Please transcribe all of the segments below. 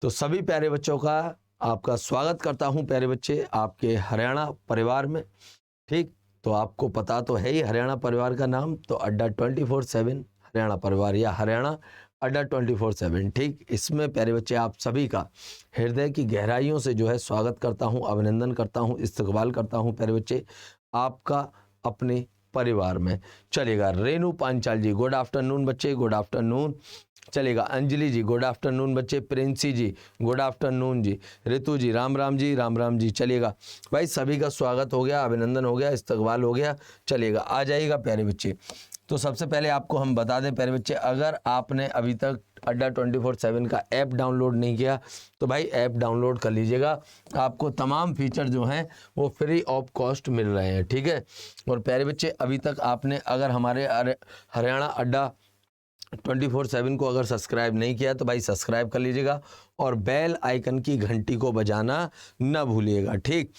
तो सभी प्यारे बच्चों का आपका स्वागत करता हूं प्यारे बच्चे आपके हरियाणा परिवार में। ठीक, तो आपको पता तो है ही हरियाणा परिवार का नाम, तो अड्डा 24/7 हरियाणा परिवार या हरियाणा अड्डा 24/7। ठीक, इसमें प्यारे बच्चे आप सभी का हृदय की गहराइयों से जो है स्वागत करता हूं, अभिनंदन करता हूं, इस्तकबाल करता हूं प्यारे बच्चे आपका अपने परिवार में। चलेगा, रेनू पांचाल जी गुड आफ्टरनून बच्चे, गुड आफ्टरनून। चलेगा, अंजलि जी गुड आफ्टरनून बच्चे, प्रिंसी जी गुड आफ्टरनून जी, ऋतु जी राम राम जी, राम राम जी। चलेगा भाई, सभी का स्वागत हो गया, अभिनंदन हो गया, इस्तकबाल हो गया। चलेगा, आ जाइएगा प्यारे बच्चे। तो सबसे पहले आपको हम बता दें प्यारे बच्चे, अगर आपने अभी तक अड्डा 24/7 का ऐप डाउनलोड नहीं किया तो भाई ऐप डाउनलोड कर लीजिएगा। आपको तमाम फीचर जो हैं वो फ्री ऑफ कॉस्ट मिल रहे हैं। ठीक है, और प्यारे बच्चे अभी तक आपने अगर हमारे हरियाणा अड्डा 24/7 को अगर सब्सक्राइब नहीं किया तो भाई सब्सक्राइब कर लीजिएगा और बेल आइकन की घंटी को बजाना न भूलिएगा। ठीक,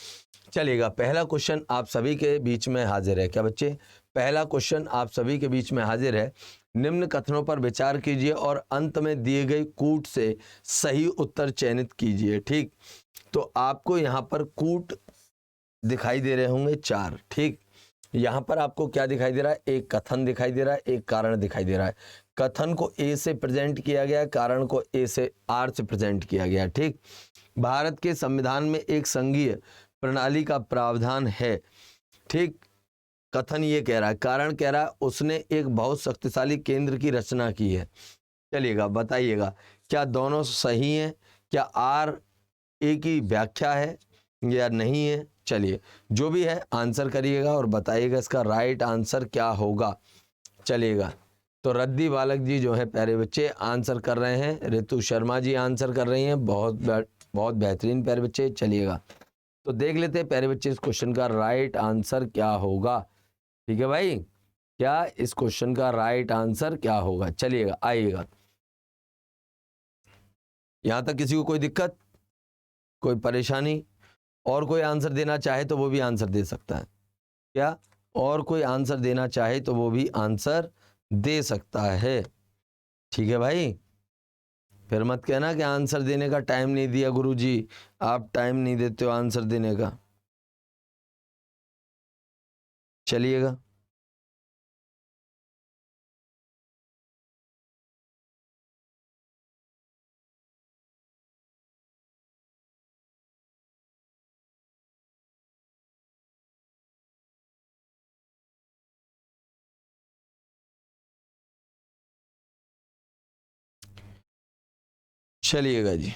चलिएगा, पहला क्वेश्चन आप सभी के बीच में हाजिर है। क्या बच्चे, पहला क्वेश्चन आप सभी के बीच में हाजिर है। निम्न कथनों पर विचार कीजिए और अंत में दिए गए कूट से सही उत्तर चयनित कीजिए। ठीक, तो आपको यहाँ पर कूट दिखाई दे रहे होंगे 4। ठीक, यहाँ पर आपको क्या दिखाई दे रहा है, एक कथन दिखाई दे रहा है, एक कारण दिखाई दे रहा है। कथन को ए से प्रेजेंट किया गया, कारण को ए से आर से प्रेजेंट किया गया। ठीक, भारत के संविधान में एक संघीय प्रणाली का प्रावधान है। ठीक, कथन ये कह रहा है, कारण कह रहा है उसने एक बहुत शक्तिशाली केंद्र की रचना की है। चलिएगा, बताइएगा क्या दोनों सही हैं, क्या आर ए की व्याख्या है या नहीं है। चलिए, जो भी है आंसर करिएगा और बताइएगा इसका राइट आंसर क्या होगा। चलिएगा, तो रद्दी बालक जी जो है प्यारे बच्चे आंसर कर रहे हैं, ऋतु शर्मा जी आंसर कर रही हैं, बहुत बेहतरीन प्यारे बच्चे। चलिएगा, तो देख लेते हैं प्यारे बच्चे इस क्वेश्चन का राइट आंसर क्या होगा। ठीक है भाई, क्या इस क्वेश्चन का राइट आंसर क्या होगा। चलिएगा, आइएगा। यहां तक किसी को कोई दिक्कत, कोई परेशानी, और कोई आंसर देना चाहे तो वो भी आंसर दे सकता है। क्या, और कोई आंसर देना चाहे तो वो भी आंसर दे सकता है। ठीक है भाई, फिर मत कहना कि आंसर देने का टाइम नहीं दिया गुरुजी, आप टाइम नहीं देते हो आंसर देने का। चलिएगा, चलिएगा जी।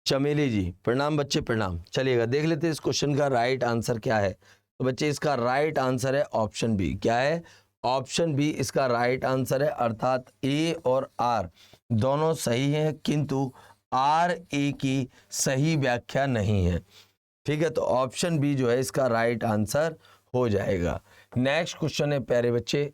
चमेली जी प्रणाम बच्चे, प्रणाम। चलिएगा, देख लेते हैं इस क्वेश्चन का राइट आंसर क्या है। तो बच्चे इसका राइट आंसर है ऑप्शन बी। क्या है, ऑप्शन बी इसका राइट आंसर है, अर्थात ए और आर दोनों सही हैं किंतु आर ए की सही व्याख्या नहीं है। ठीक है, तो ऑप्शन बी जो है इसका राइट आंसर हो जाएगा। नेक्स्ट क्वेश्चन है प्यारे बच्चे,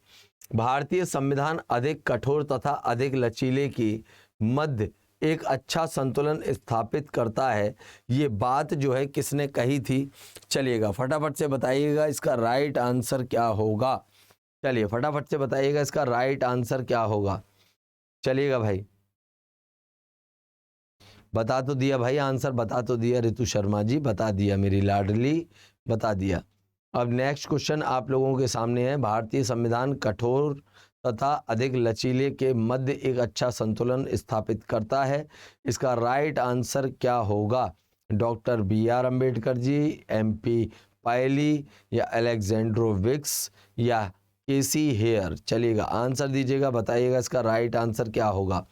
भारतीय संविधान अधिक कठोर तथा अधिक लचीले की मध्य एक अच्छा संतुलन स्थापित करता है। ये बात जो है किसने कही थी। चलिएगा, फटाफट से बताइएगा इसका राइट आंसर क्या होगा। चलिए फटाफट से बताइएगा इसका राइट आंसर क्या होगा। चलिएगा भाई, बता तो दिया भाई, आंसर बता तो दिया, ऋतु शर्मा जी बता दिया, मेरी लाडली बता दिया। अब नेक्स्ट क्वेश्चन आप लोगों के सामने है, भारतीय संविधान कठोर तथा अधिक लचीले के मध्य एक अच्छा संतुलन स्थापित करता है। इसका राइट आंसर क्या होगा। Doctor BR Ambedkar ji, MP पायली या अलेक्जेंड्रो विक्स या KC हेयर। चलिएगा, आंसर दीजिएगा, बताइएगा इसका राइट आंसर क्या होगा।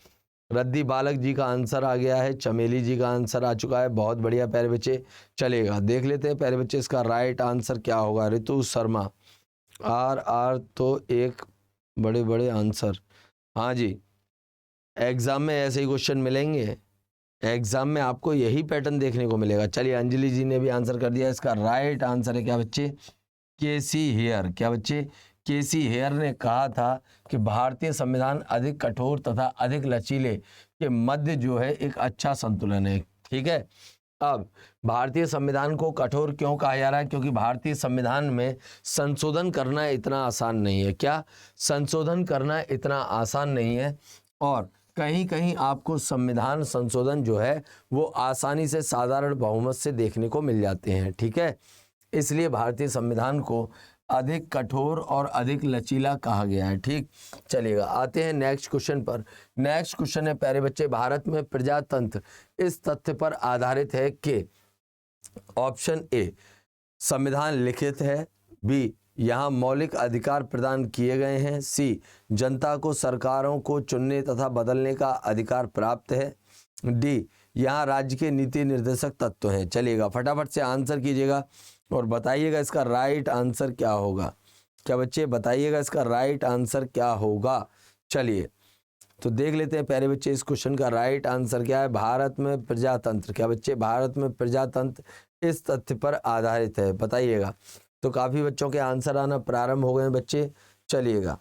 रद्दी बालक जी का आंसर आ गया है, चमेली जी का आंसर आ चुका है, बहुत बढ़िया प्यारे बच्चे। चलेगा, देख लेते हैं प्यारे बच्चे इसका राइट आंसर क्या होगा। ऋतु शर्मा, आर तो एक बड़े बड़े आंसर। हाँ जी, एग्जाम में ऐसे ही क्वेश्चन मिलेंगे, एग्जाम में आपको यही पैटर्न देखने को मिलेगा। चलिए, अंजलि जी ने भी आंसर कर दिया, इसका राइट आंसर है क्या बच्चे, KC हेयर। क्या बच्चे, KC हेयर ने कहा था कि भारतीय संविधान अधिक कठोर तथा अधिक लचीले के मध्य जो है एक अच्छा संतुलन है। ठीक है, अब भारतीय संविधान को कठोर क्यों कहा जा रहा है? क्योंकि भारतीय संविधान में संशोधन करना इतना आसान नहीं है। क्या? संशोधन करना इतना आसान नहीं है, और कहीं कहीं आपको संविधान संशोधन जो है वो आसानी से साधारण बहुमत से देखने को मिल जाते हैं। ठीक है, इसलिए भारतीय संविधान को अधिक कठोर और अधिक लचीला कहा गया है। ठीक, चलिएगा आते हैं नेक्स्ट क्वेश्चन पर। नेक्स्ट क्वेश्चन है प्यारे बच्चे, भारत में प्रजातंत्र इस तथ्य पर आधारित है कि ऑप्शन ए संविधान लिखित है, बी यहाँ मौलिक अधिकार प्रदान किए गए हैं, सी जनता को सरकारों को चुनने तथा बदलने का अधिकार प्राप्त है, डी यहाँ राज्य के नीति निर्देशक तत्व हैं। चलिएगा फटाफट से आंसर कीजिएगा और बताइएगा इसका राइट आंसर क्या होगा। क्या बच्चे बताइएगा इसका राइट आंसर क्या होगा? चलिए तो देख लेते हैं प्यारे बच्चे इस क्वेश्चन का राइट आंसर क्या है। भारत में प्रजातंत्र, क्या बच्चे भारत में प्रजातंत्र इस तथ्य पर आधारित है, बताइएगा। तो काफ़ी बच्चों के आंसर आना प्रारंभ हो गए हैं बच्चे। चलिएगा,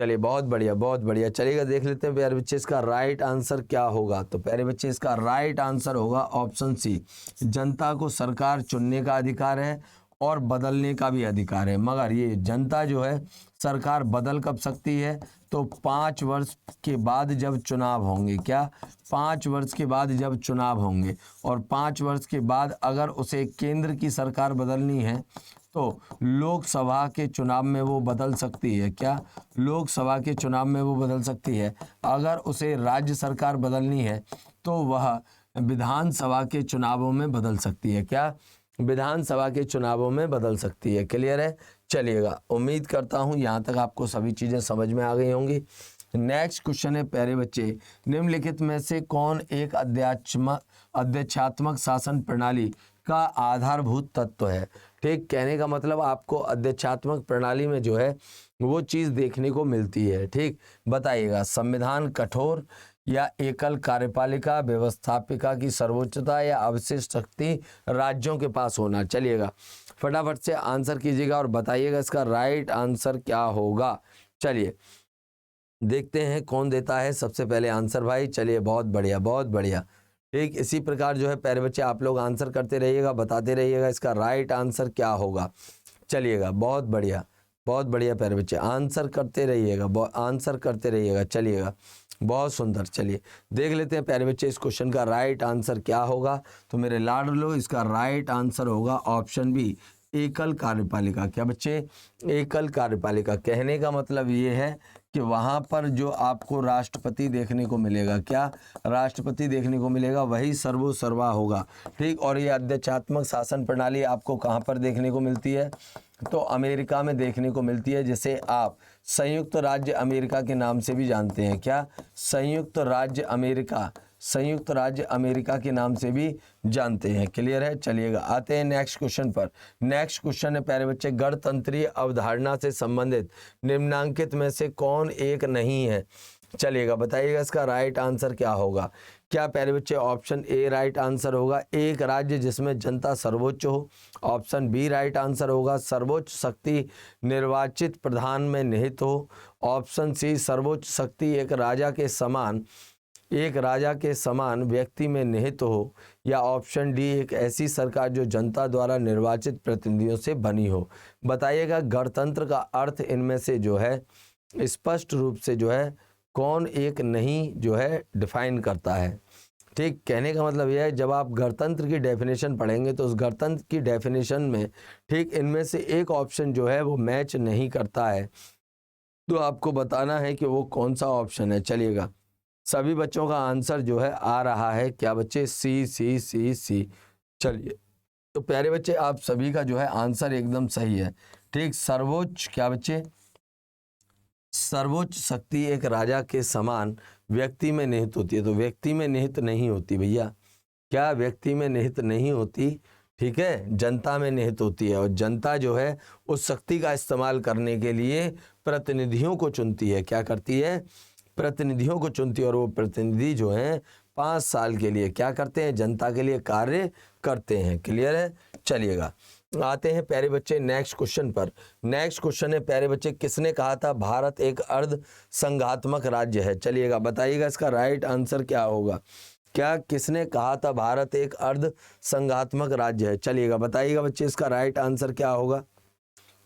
चलिए बहुत बढ़िया बहुत बढ़िया। चलिएगा देख लेते हैं प्यारे बच्चे इसका राइट आंसर क्या होगा। तो प्यारे बच्चे इसका राइट आंसर होगा ऑप्शन सी, जनता को सरकार चुनने का अधिकार है और बदलने का भी अधिकार है। मगर ये जनता जो है सरकार बदल कब सकती है? तो 5 वर्ष के बाद जब चुनाव होंगे। क्या? 5 वर्ष के बाद जब चुनाव होंगे, और 5 वर्ष के बाद अगर उसे केंद्र की सरकार बदलनी है तो लोकसभा के चुनाव में वो बदल सकती है। क्या? लोकसभा के चुनाव में वो बदल सकती है। अगर उसे राज्य सरकार बदलनी है तो वह विधानसभा के चुनावों में बदल सकती है। क्या? विधानसभा के चुनावों में बदल सकती है। क्लियर है? चलिएगा, उम्मीद करता हूँ यहाँ तक आपको सभी चीज़ें समझ में आ गई होंगी। नेक्स्ट क्वेश्चन है प्यारे बच्चे, निम्नलिखित में से कौन एक अध्यक्षात्मक शासन प्रणाली का आधारभूत तत्व है? ठीक, कहने का मतलब आपको अध्यक्षात्मक प्रणाली में जो है वो चीज़ देखने को मिलती है। ठीक, बताइएगा संविधान कठोर या एकल कार्यपालिका व्यवस्थापिका की सर्वोच्चता या अवशिष्ट शक्ति राज्यों के पास होना। चलिएगा फटाफट से आंसर कीजिएगा और बताइएगा इसका राइट आंसर क्या होगा। चलिए देखते हैं कौन देता है सबसे पहले आंसर भाई। चलिए बहुत बढ़िया बहुत बढ़िया। ठीक, इसी प्रकार जो है प्यारे बच्चे आप लोग आंसर करते रहिएगा, बताते रहिएगा इसका राइट आंसर क्या होगा। चलिएगा बहुत बढ़िया प्यारे बच्चे, आंसर करते रहिएगा, आंसर करते रहिएगा। चलिएगा बहुत सुंदर। चलिए देख लेते हैं प्यारे बच्चे इस क्वेश्चन का राइट आंसर क्या होगा। तो मेरे लाडलो इसका राइट आंसर होगा ऑप्शन बी, एकल कार्यपालिका। क्या बच्चे? एकल कार्यपालिका। कहने का मतलब ये है कि वहाँ पर जो आपको राष्ट्रपति देखने को मिलेगा, क्या राष्ट्रपति देखने को मिलेगा, वही सर्वोसर्वा होगा। ठीक, और ये अध्यक्षात्मक शासन प्रणाली आपको कहाँ पर देखने को मिलती है? तो अमेरिका में देखने को मिलती है, जिसे आप संयुक्त राज्य अमेरिका के नाम से भी जानते हैं। क्या? संयुक्त राज्य अमेरिका, संयुक्त राज्य अमेरिका के नाम से भी जानते हैं। क्लियर है? चलिएगा आते हैं नेक्स्ट क्वेश्चन पर। नेक्स्ट क्वेश्चन है प्यारे बच्चे, गणतंत्रीय अवधारणा से संबंधित निम्नांकित में से कौन एक नहीं है? चलिएगा बताइएगा इसका राइट आंसर क्या होगा। क्या प्यारे बच्चे ऑप्शन ए राइट आंसर होगा, एक राज्य जिसमें जनता सर्वोच्च हो। ऑप्शन बी राइट आंसर होगा, सर्वोच्च शक्ति निर्वाचित प्रधान में निहित हो। ऑप्शन सी सर्वोच्च शक्ति एक राजा के समान व्यक्ति में निहित हो। या ऑप्शन डी एक ऐसी सरकार जो जनता द्वारा निर्वाचित प्रतिनिधियों से बनी हो। बताइएगा गणतंत्र का अर्थ इनमें से जो है स्पष्ट रूप से जो है कौन एक नहीं जो है डिफाइन करता है। ठीक, कहने का मतलब यह है जब आप गणतंत्र की डेफिनेशन पढ़ेंगे तो उस गणतंत्र की डेफिनेशन में ठीक इनमें से एक ऑप्शन जो है वो मैच नहीं करता है, तो आपको बताना है कि वो कौन सा ऑप्शन है। चलिएगा सभी बच्चों का आंसर जो है आ रहा है, क्या बच्चे? सी सी सी सी। चलिए तो प्यारे बच्चे आप सभी का जो है आंसर एकदम सही है। ठीक, सर्वोच्च, क्या बच्चे? सर्वोच्च शक्ति एक राजा के समान व्यक्ति में निहित होती है। तो व्यक्ति में निहित नहीं होती भैया। क्या? व्यक्ति में निहित नहीं होती। ठीक है, जनता में निहित होती है, और जनता जो है उस शक्ति का इस्तेमाल करने के लिए प्रतिनिधियों को चुनती है। क्या करती है? प्रतिनिधियों को चुनती है, और वो प्रतिनिधि जो हैं 5 साल के लिए क्या करते हैं? जनता के लिए कार्य करते हैं। क्लियर है? चलिएगा आते हैं प्यारे बच्चे नेक्स्ट क्वेश्चन पर। नेक्स्ट क्वेश्चन है प्यारे बच्चे, किसने कहा था भारत एक अर्ध संघात्मक राज्य है? चलिएगा बताइएगा इसका राइट आंसर क्या होगा। क्या किसने कहा था भारत एक अर्ध संघात्मक राज्य है? चलिएगा बताइएगा बच्चे इसका राइट आंसर क्या होगा।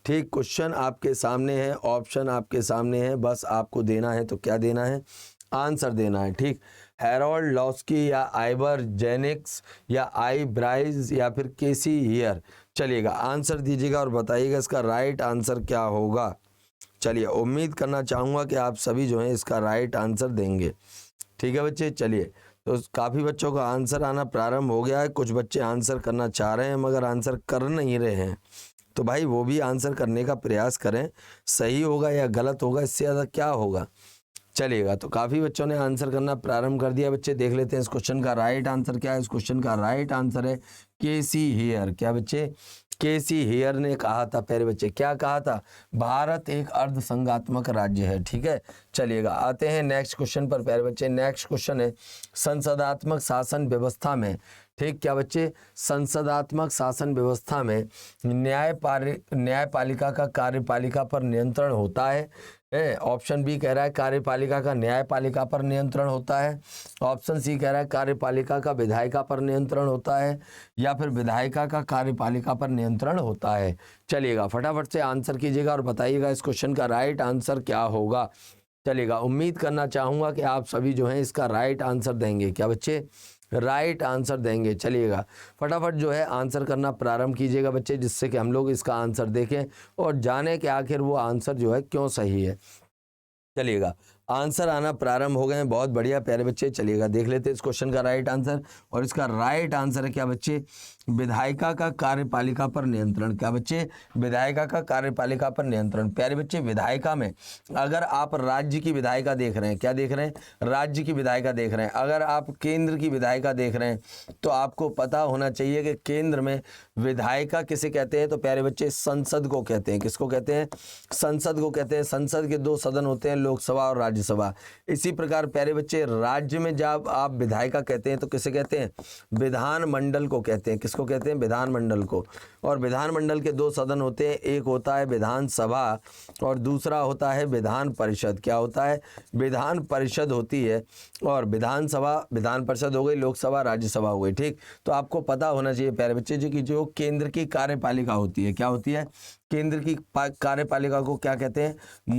ठीक, क्वेश्चन आपके सामने है, ऑप्शन आपके सामने है, बस आपको देना है तो क्या देना है, आंसर देना है। ठीक, हैरोल्ड लॉस्की या आइवर जेनिक्स या आई ब्राइज या फिर केसी हियर। चलिएगा आंसर दीजिएगा और बताइएगा इसका राइट आंसर क्या होगा। चलिए उम्मीद करना चाहूँगा कि आप सभी जो हैं इसका राइट आंसर देंगे। ठीक है बच्चे, चलिए तो काफ़ी बच्चों का आंसर आना प्रारंभ हो गया है। कुछ बच्चे आंसर करना चाह रहे हैं मगर आंसर कर नहीं रहे हैं, तो भाई वो भी आंसर करने का प्रयास करें। सही होगा या गलत होगा, इससे ज़्यादा क्या होगा। चलिएगा तो काफ़ी बच्चों ने आंसर करना प्रारंभ कर दिया। बच्चे देख लेते हैं इस क्वेश्चन का राइट आंसर क्या है। इस क्वेश्चन का राइट आंसर है केसी हियर। क्या बच्चे, केसी हियर ने कहा था। प्यारे बच्चे क्या कहा था, भारत एक अर्ध संघात्मक राज्य है। ठीक है, चलिएगा आते हैं नेक्स्ट क्वेश्चन पर। प्यारे बच्चे नेक्स्ट क्वेश्चन है संसदात्मक शासन व्यवस्था में। ठीक, क्या बच्चे, संसदात्मक शासन व्यवस्था में न्यायपालिका का कार्यपालिका पर नियंत्रण होता है। ऑप्शन बी कह रहा है कार्यपालिका का न्यायपालिका पर नियंत्रण होता है। ऑप्शन सी कह रहा है कार्यपालिका का विधायिका पर नियंत्रण होता है, या फिर विधायिका का कार्यपालिका पर नियंत्रण होता है। चलिएगा फटाफट से आंसर कीजिएगा और बताइएगा इस क्वेश्चन का राइट आंसर क्या होगा। चलिएगा उम्मीद करना चाहूँगा कि आप सभी जो हैं इसका राइट आंसर देंगे। क्या बच्चे, राइट आंसर देंगे। चलिएगा फटाफट जो है आंसर करना प्रारंभ कीजिएगा बच्चे, जिससे कि हम लोग इसका आंसर देखें और जाने कि आखिर वो आंसर जो है क्यों सही है। चलिएगा आंसर आना प्रारंभ हो गए हैं, बहुत बढ़िया प्यारे बच्चे। चलिएगा देख लेते हैं इस क्वेश्चन का राइट आंसर, और इसका राइट आंसर है क्या बच्चे, विधायिका का कार्यपालिका पर नियंत्रण। क्या बच्चे, विधायिका का कार्यपालिका पर नियंत्रण। प्यारे बच्चे विधायिका में अगर आप राज्य की विधायिका देख रहे हैं, क्या देख रहे हैं, राज्य की विधायिका देख रहे हैं। अगर आप केंद्र की विधायिका देख रहे हैं तो आपको पता होना चाहिए कि केंद्र में विधायिका किसे कहते हैं, तो प्यारे बच्चे संसद को कहते हैं। किसको कहते हैं, संसद को कहते हैं। संसद के दो सदन होते हैं, लोकसभा और राज्यसभा। इसी प्रकार प्यारे बच्चे राज्य में जब आप विधायिका कहते हैं तो किसे कहते हैं, विधानमंडल को कहते हैं। किसको कहते हैं, विधानमंडल को। और विधानमंडल के दो सदन होते हैं, एक होता है विधानसभा और दूसरा होता है विधान परिषद। क्या होता है, विधान परिषद होती है, और विधानसभा विधान परिषद हो गई, लोकसभा राज्यसभा हो गई। ठीक, तो आपको पता होना चाहिए प्यारे बच्चे जी कि जो केंद्र की कार्यपालिका होती है, क्या होती है, केंद्र की कार्यपालिका को क्या कहते हैं,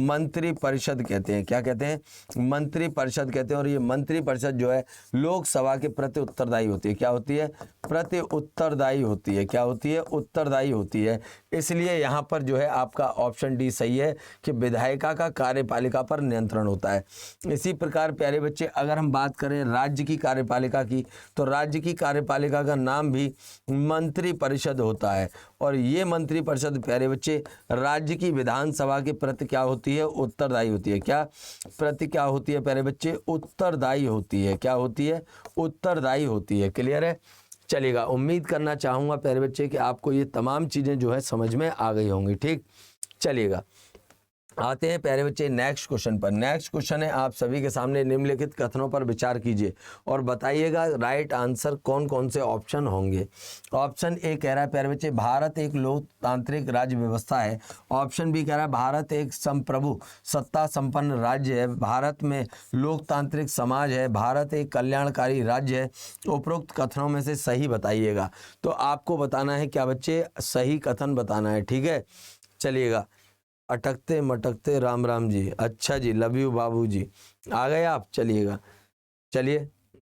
मंत्री परिषद कहते हैं। क्या कहते हैं, मंत्री परिषद कहते हैं। और ये मंत्री परिषद जो है लोकसभा के प्रति उत्तरदायी होती है। क्या होती है, प्रति उत्तरदायी होती है। क्या होती है, उत्तरदायी होती है। इसलिए यहाँ पर जो है आपका ऑप्शन डी सही है कि विधायिका का कार्यपालिका पर नियंत्रण होता है। इसी प्रकार प्यारे बच्चे अगर हम बात करें राज्य की कार्यपालिका की, तो राज्य की कार्यपालिका का नाम भी मंत्री परिषद होता है। और ये मंत्री परिषद प्यारे बच्चे राज्य की विधानसभा के प्रति क्या होती है, उत्तरदायी होती है। क्या प्रति क्या होती है प्यारे बच्चे, उत्तरदायी होती है। क्या होती है, उत्तरदायी होती है। क्लियर है। चलिएगा उम्मीद करना चाहूँगा प्यारे बच्चे कि आपको ये तमाम चीज़ें जो है समझ में आ गई होंगी। ठीक, चलिएगा आते हैं प्यारे बच्चे नेक्स्ट क्वेश्चन पर। नेक्स्ट क्वेश्चन है आप सभी के सामने, निम्नलिखित कथनों पर विचार कीजिए और बताइएगा राइट आंसर कौन कौन से ऑप्शन होंगे। ऑप्शन ए कह रहा है प्यारे बच्चे भारत एक लोकतांत्रिक राज्य व्यवस्था है। ऑप्शन बी कह रहा है भारत एक संप्रभु सत्ता संपन्न राज्य है। भारत में लोकतांत्रिक समाज है। भारत एक कल्याणकारी राज्य है। उपरोक्त कथनों में से सही बताइएगा। तो आपको बताना है क्या बच्चे, सही कथन बताना है। ठीक है, चलिएगा अटकते मटकते राम राम जी, अच्छा जी, लव यू बाबू जी, आ गए आप। चलिएगा, चलिए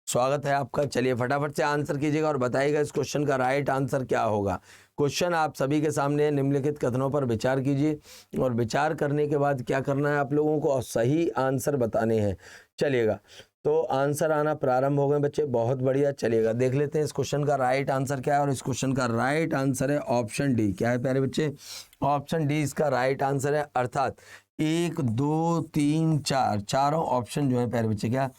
स्वागत है आपका। चलिए फटाफट से आंसर कीजिएगा और बताइएगा इस क्वेश्चन का राइट आंसर क्या होगा। क्वेश्चन आप सभी के सामने है, निम्नलिखित कथनों पर विचार कीजिए और विचार करने के बाद क्या करना है आप लोगों को, और सही आंसर बताने हैं। चलिएगा तो आंसर आना प्रारंभ हो गए बच्चे, बहुत बढ़िया। चलिएगा देख लेते हैं इस क्वेश्चन का राइट आंसर क्या है, और इस क्वेश्चन का राइट आंसर है ऑप्शन डी। क्या है प्यारे बच्चे, ऑप्शन डी इसका राइट आंसर है। अर्थात 1 2 3 4 चारों ऑप्शन जो है प्यारे बच्चे, क्या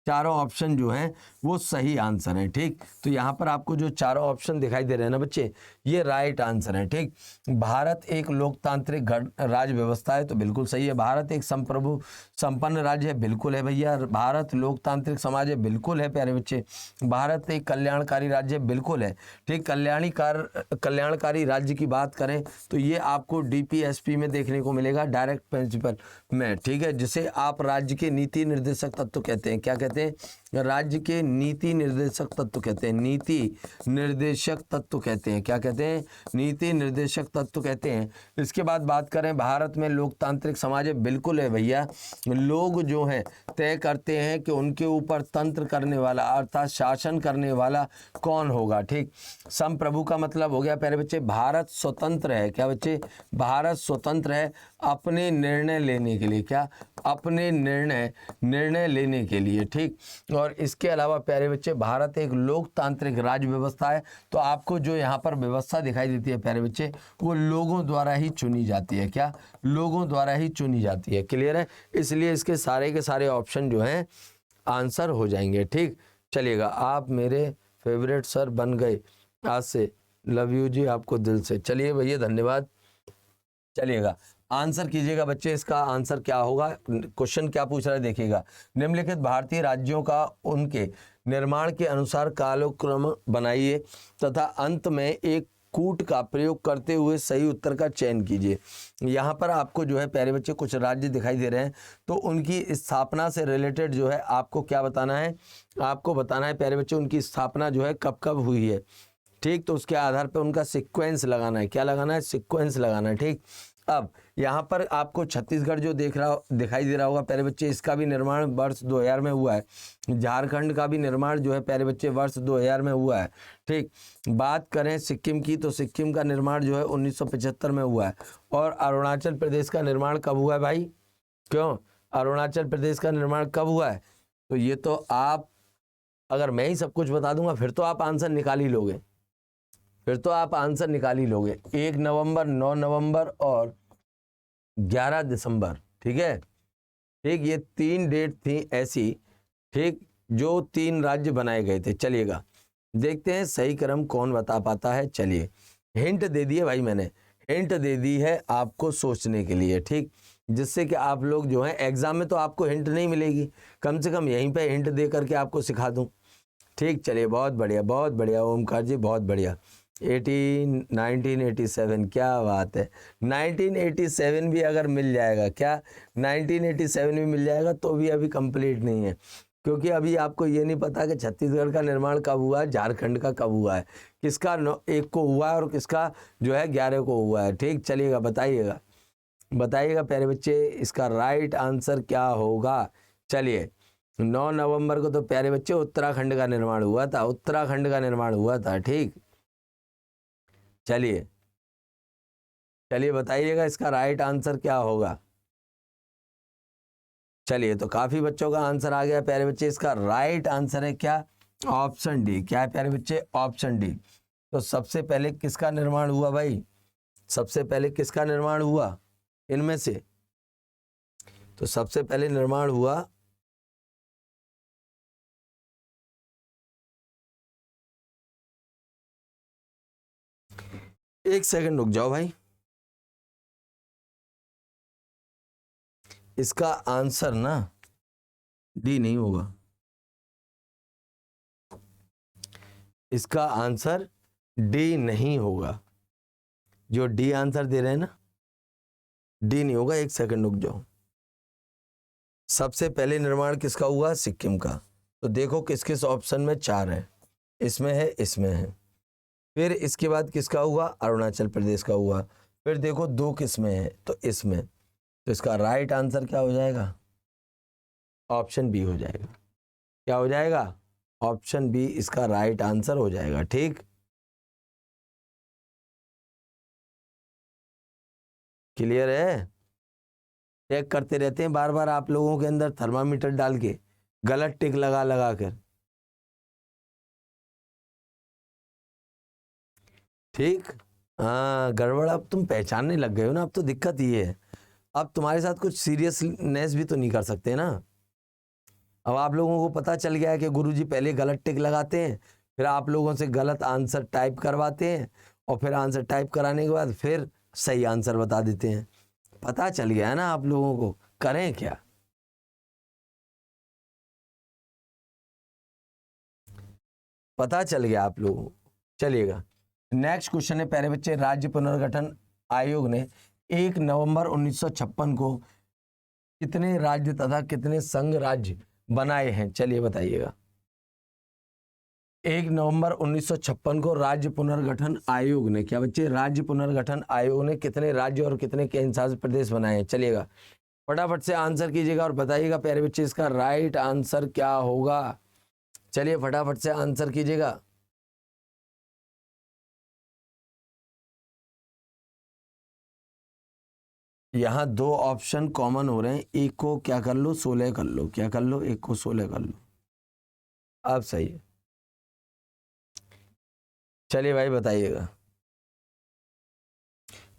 चारों ऑप्शन जो हैं वो सही आंसर हैं। ठीक, तो यहाँ पर आपको जो चारों ऑप्शन दिखाई दे रहे हैं ना बच्चे, ये राइट आंसर है। ठीक, भारत एक लोकतांत्रिक राज्य व्यवस्था है, तो बिल्कुल सही है। भारत एक संप्रभु संपन्न राज्य है, बिल्कुल है भैया। भारत लोकतांत्रिक समाज है, बिल्कुल है प्यारे बच्चे। भारत एक कल्याणकारी राज्य है, बिल्कुल है। ठीक, कल्याणकारी राज्य की बात करें तो ये आपको DPSP में देखने को मिलेगा, डायरेक्ट प्रिंसिपल में। ठीक है, जिसे आप राज्य के नीति निर्देशक तत्व कहते हैं। क्या कहते हैं, कहते हैं? राज्य के नीति निर्देशक तत्व कहते हैं। नीति निर्देशक तत्व कहते हैं। क्या कहते हैं? नीति निर्देशक तत्व कहते हैं। इसके बाद बात करें भारत में लोकतांत्रिक समाज है। बिल्कुल है भैया, लोग जो हैं तय करते हैं कि उनके ऊपर तंत्र करने वाला अर्थात शासन करने वाला कौन होगा। ठीक, संप्रभु का मतलब हो गया प्यारे बच्चे भारत स्वतंत्र है। क्या बच्चे? भारत स्वतंत्र है अपने निर्णय लेने के लिए। क्या? अपने निर्णय लेने के लिए। ठीक, और इसके अलावा प्यारे बच्चे भारत एक लोकतांत्रिक राज्य व्यवस्था है। तो आपको जो यहाँ पर व्यवस्था दिखाई देती है प्यारे बच्चे, वो लोगों द्वारा ही चुनी जाती है। क्या? लोगों द्वारा ही चुनी जाती है। क्लियर है? इसलिए इसके सारे के सारे ऑप्शन जो हैं आंसर हो जाएंगे। ठीक, चलिएगा, आप मेरे फेवरेट सर बन गए आज से। लव यू जी आपको दिल से। चलिए भैया, धन्यवाद। चलिएगा, आंसर कीजिएगा बच्चे। इसका आंसर क्या होगा? क्वेश्चन क्या पूछ रहा है देखिएगा। निम्नलिखित भारतीय राज्यों का उनके निर्माण के अनुसार कालक्रम बनाइए तथा अंत में एक कूट का प्रयोग करते हुए सही उत्तर का चयन कीजिए। यहाँ पर आपको जो है प्यारे बच्चे कुछ राज्य दिखाई दे रहे हैं, तो उनकी स्थापना से रिलेटेड जो है आपको क्या बताना है? आपको बताना है प्यारे बच्चे उनकी स्थापना जो है कब कब हुई है। ठीक, तो उसके आधार पर उनका सीक्वेंस लगाना है। क्या लगाना है? सीक्वेंस लगाना है। ठीक, अब यहाँ पर आपको छत्तीसगढ़ जो दिखाई दे रहा होगा प्यारे बच्चे, इसका भी निर्माण वर्ष 2000 में हुआ है। झारखंड का भी निर्माण जो है प्यारे बच्चे वर्ष 2000 में हुआ है। ठीक, बात करें सिक्किम की, तो सिक्किम का निर्माण जो है 1975 में हुआ है। और अरुणाचल प्रदेश का निर्माण कब हुआ है भाई? क्यों? अरुणाचल प्रदेश का निर्माण कब हुआ है? तो ये तो आप, अगर मैं ही सब कुछ बता दूंगा फिर तो आप आंसर निकाल ही लोगे। 1 नवंबर, 9 नवंबर और 11 दिसंबर। ठीक है, ठीक, ये 3 डेट थी ऐसी, ठीक, जो 3 राज्य बनाए गए थे। चलिएगा, देखते हैं सही क्रम कौन बता पाता है। चलिए, हिंट दे दिए भाई, मैंने हिंट दे दी है आपको सोचने के लिए। ठीक, जिससे कि आप लोग जो हैं एग्जाम में तो आपको हिंट नहीं मिलेगी, कम से कम यहीं पे हिंट दे करके आपको सिखा दूं। ठीक, चलिए, बहुत बढ़िया ओमकार जी, बहुत बढ़िया। 1987, क्या बात है। 1987 भी अगर मिल जाएगा, क्या 1987 भी मिल जाएगा तो भी अभी कंप्लीट नहीं है, क्योंकि अभी आपको ये नहीं पता कि छत्तीसगढ़ का निर्माण कब हुआ है, झारखंड का कब हुआ है, किसका 1 को हुआ है और किसका जो है 11 को हुआ है। ठीक, चलिएगा, बताइएगा प्यारे बच्चे इसका राइट आंसर क्या होगा। चलिए, 9 नवंबर को तो प्यारे बच्चे उत्तराखंड का निर्माण हुआ था। ठीक, चलिए बताइएगा इसका राइट आंसर क्या होगा। चलिए, तो काफी बच्चों का आंसर आ गया प्यारे बच्चे। इसका राइट आंसर है क्या? Option D. क्या है प्यारे बच्चे? Option D. तो सबसे पहले किसका निर्माण हुआ भाई? सबसे पहले किसका निर्माण हुआ इनमें से? तो सबसे पहले निर्माण हुआ एक सेकंड रुक जाओ भाई, इसका आंसर ना डी नहीं होगा। इसका आंसर डी नहीं होगा। जो डी आंसर दे रहे हैं ना, डी नहीं होगा। एक सेकंड रुक जाओ। सबसे पहले निर्माण किसका हुआ? सिक्किम का। तो देखो किस किस ऑप्शन में 4 है, इसमें है। फिर इसके बाद किसका हुआ? अरुणाचल प्रदेश का हुआ। फिर देखो 2 किसमें है, तो इसमें। तो इसका राइट आंसर क्या हो जाएगा? ऑप्शन बी हो जाएगा। क्या हो जाएगा? ऑप्शन बी इसका राइट आंसर हो जाएगा। ठीक, क्लियर है? चेक करते रहते हैं बार बार आप लोगों के अंदर थर्मामीटर डाल के, गलत टिक लगा कर। ठीक, हाँ, गड़बड़ अब तुम पहचानने लग गए हो ना, अब तो दिक्कत ये है, अब तुम्हारे साथ कुछ सीरियसनेस भी तो नहीं कर सकते ना। अब आप लोगों को पता चल गया है कि गुरुजी पहले गलत टिक लगाते हैं, फिर आप लोगों से गलत आंसर टाइप करवाते हैं, और फिर आंसर टाइप कराने के बाद फिर सही आंसर बता देते हैं। पता चल गया है ना आप लोगों को, करें क्या? पता चल गया आप लोगों को। चलिएगा, नेक्स्ट क्वेश्चन है प्यारे बच्चे, राज्य पुनर्गठन आयोग ने 1 नवंबर 1956 को कितने राज्य तथा कितने संघ राज्य बनाए हैं? चलिए बताइएगा। 1 नवंबर 1956 को राज्य पुनर्गठन आयोग ने, क्या बच्चे, राज्य पुनर्गठन आयोग ने कितने राज्य और कितने केंद्र शासित प्रदेश बनाए हैं? चलिएगा फटाफट से आंसर कीजिएगा और बताइएगा प्यारे बच्चे इसका राइट आंसर क्या होगा। चलिए फटाफट से आंसर कीजिएगा। यहाँ 2 ऑप्शन कॉमन हो रहे हैं, एक को क्या कर लो 16 कर लो, क्या कर लो, एक को 16 कर लो। अब सही है, चलिए भाई बताइएगा।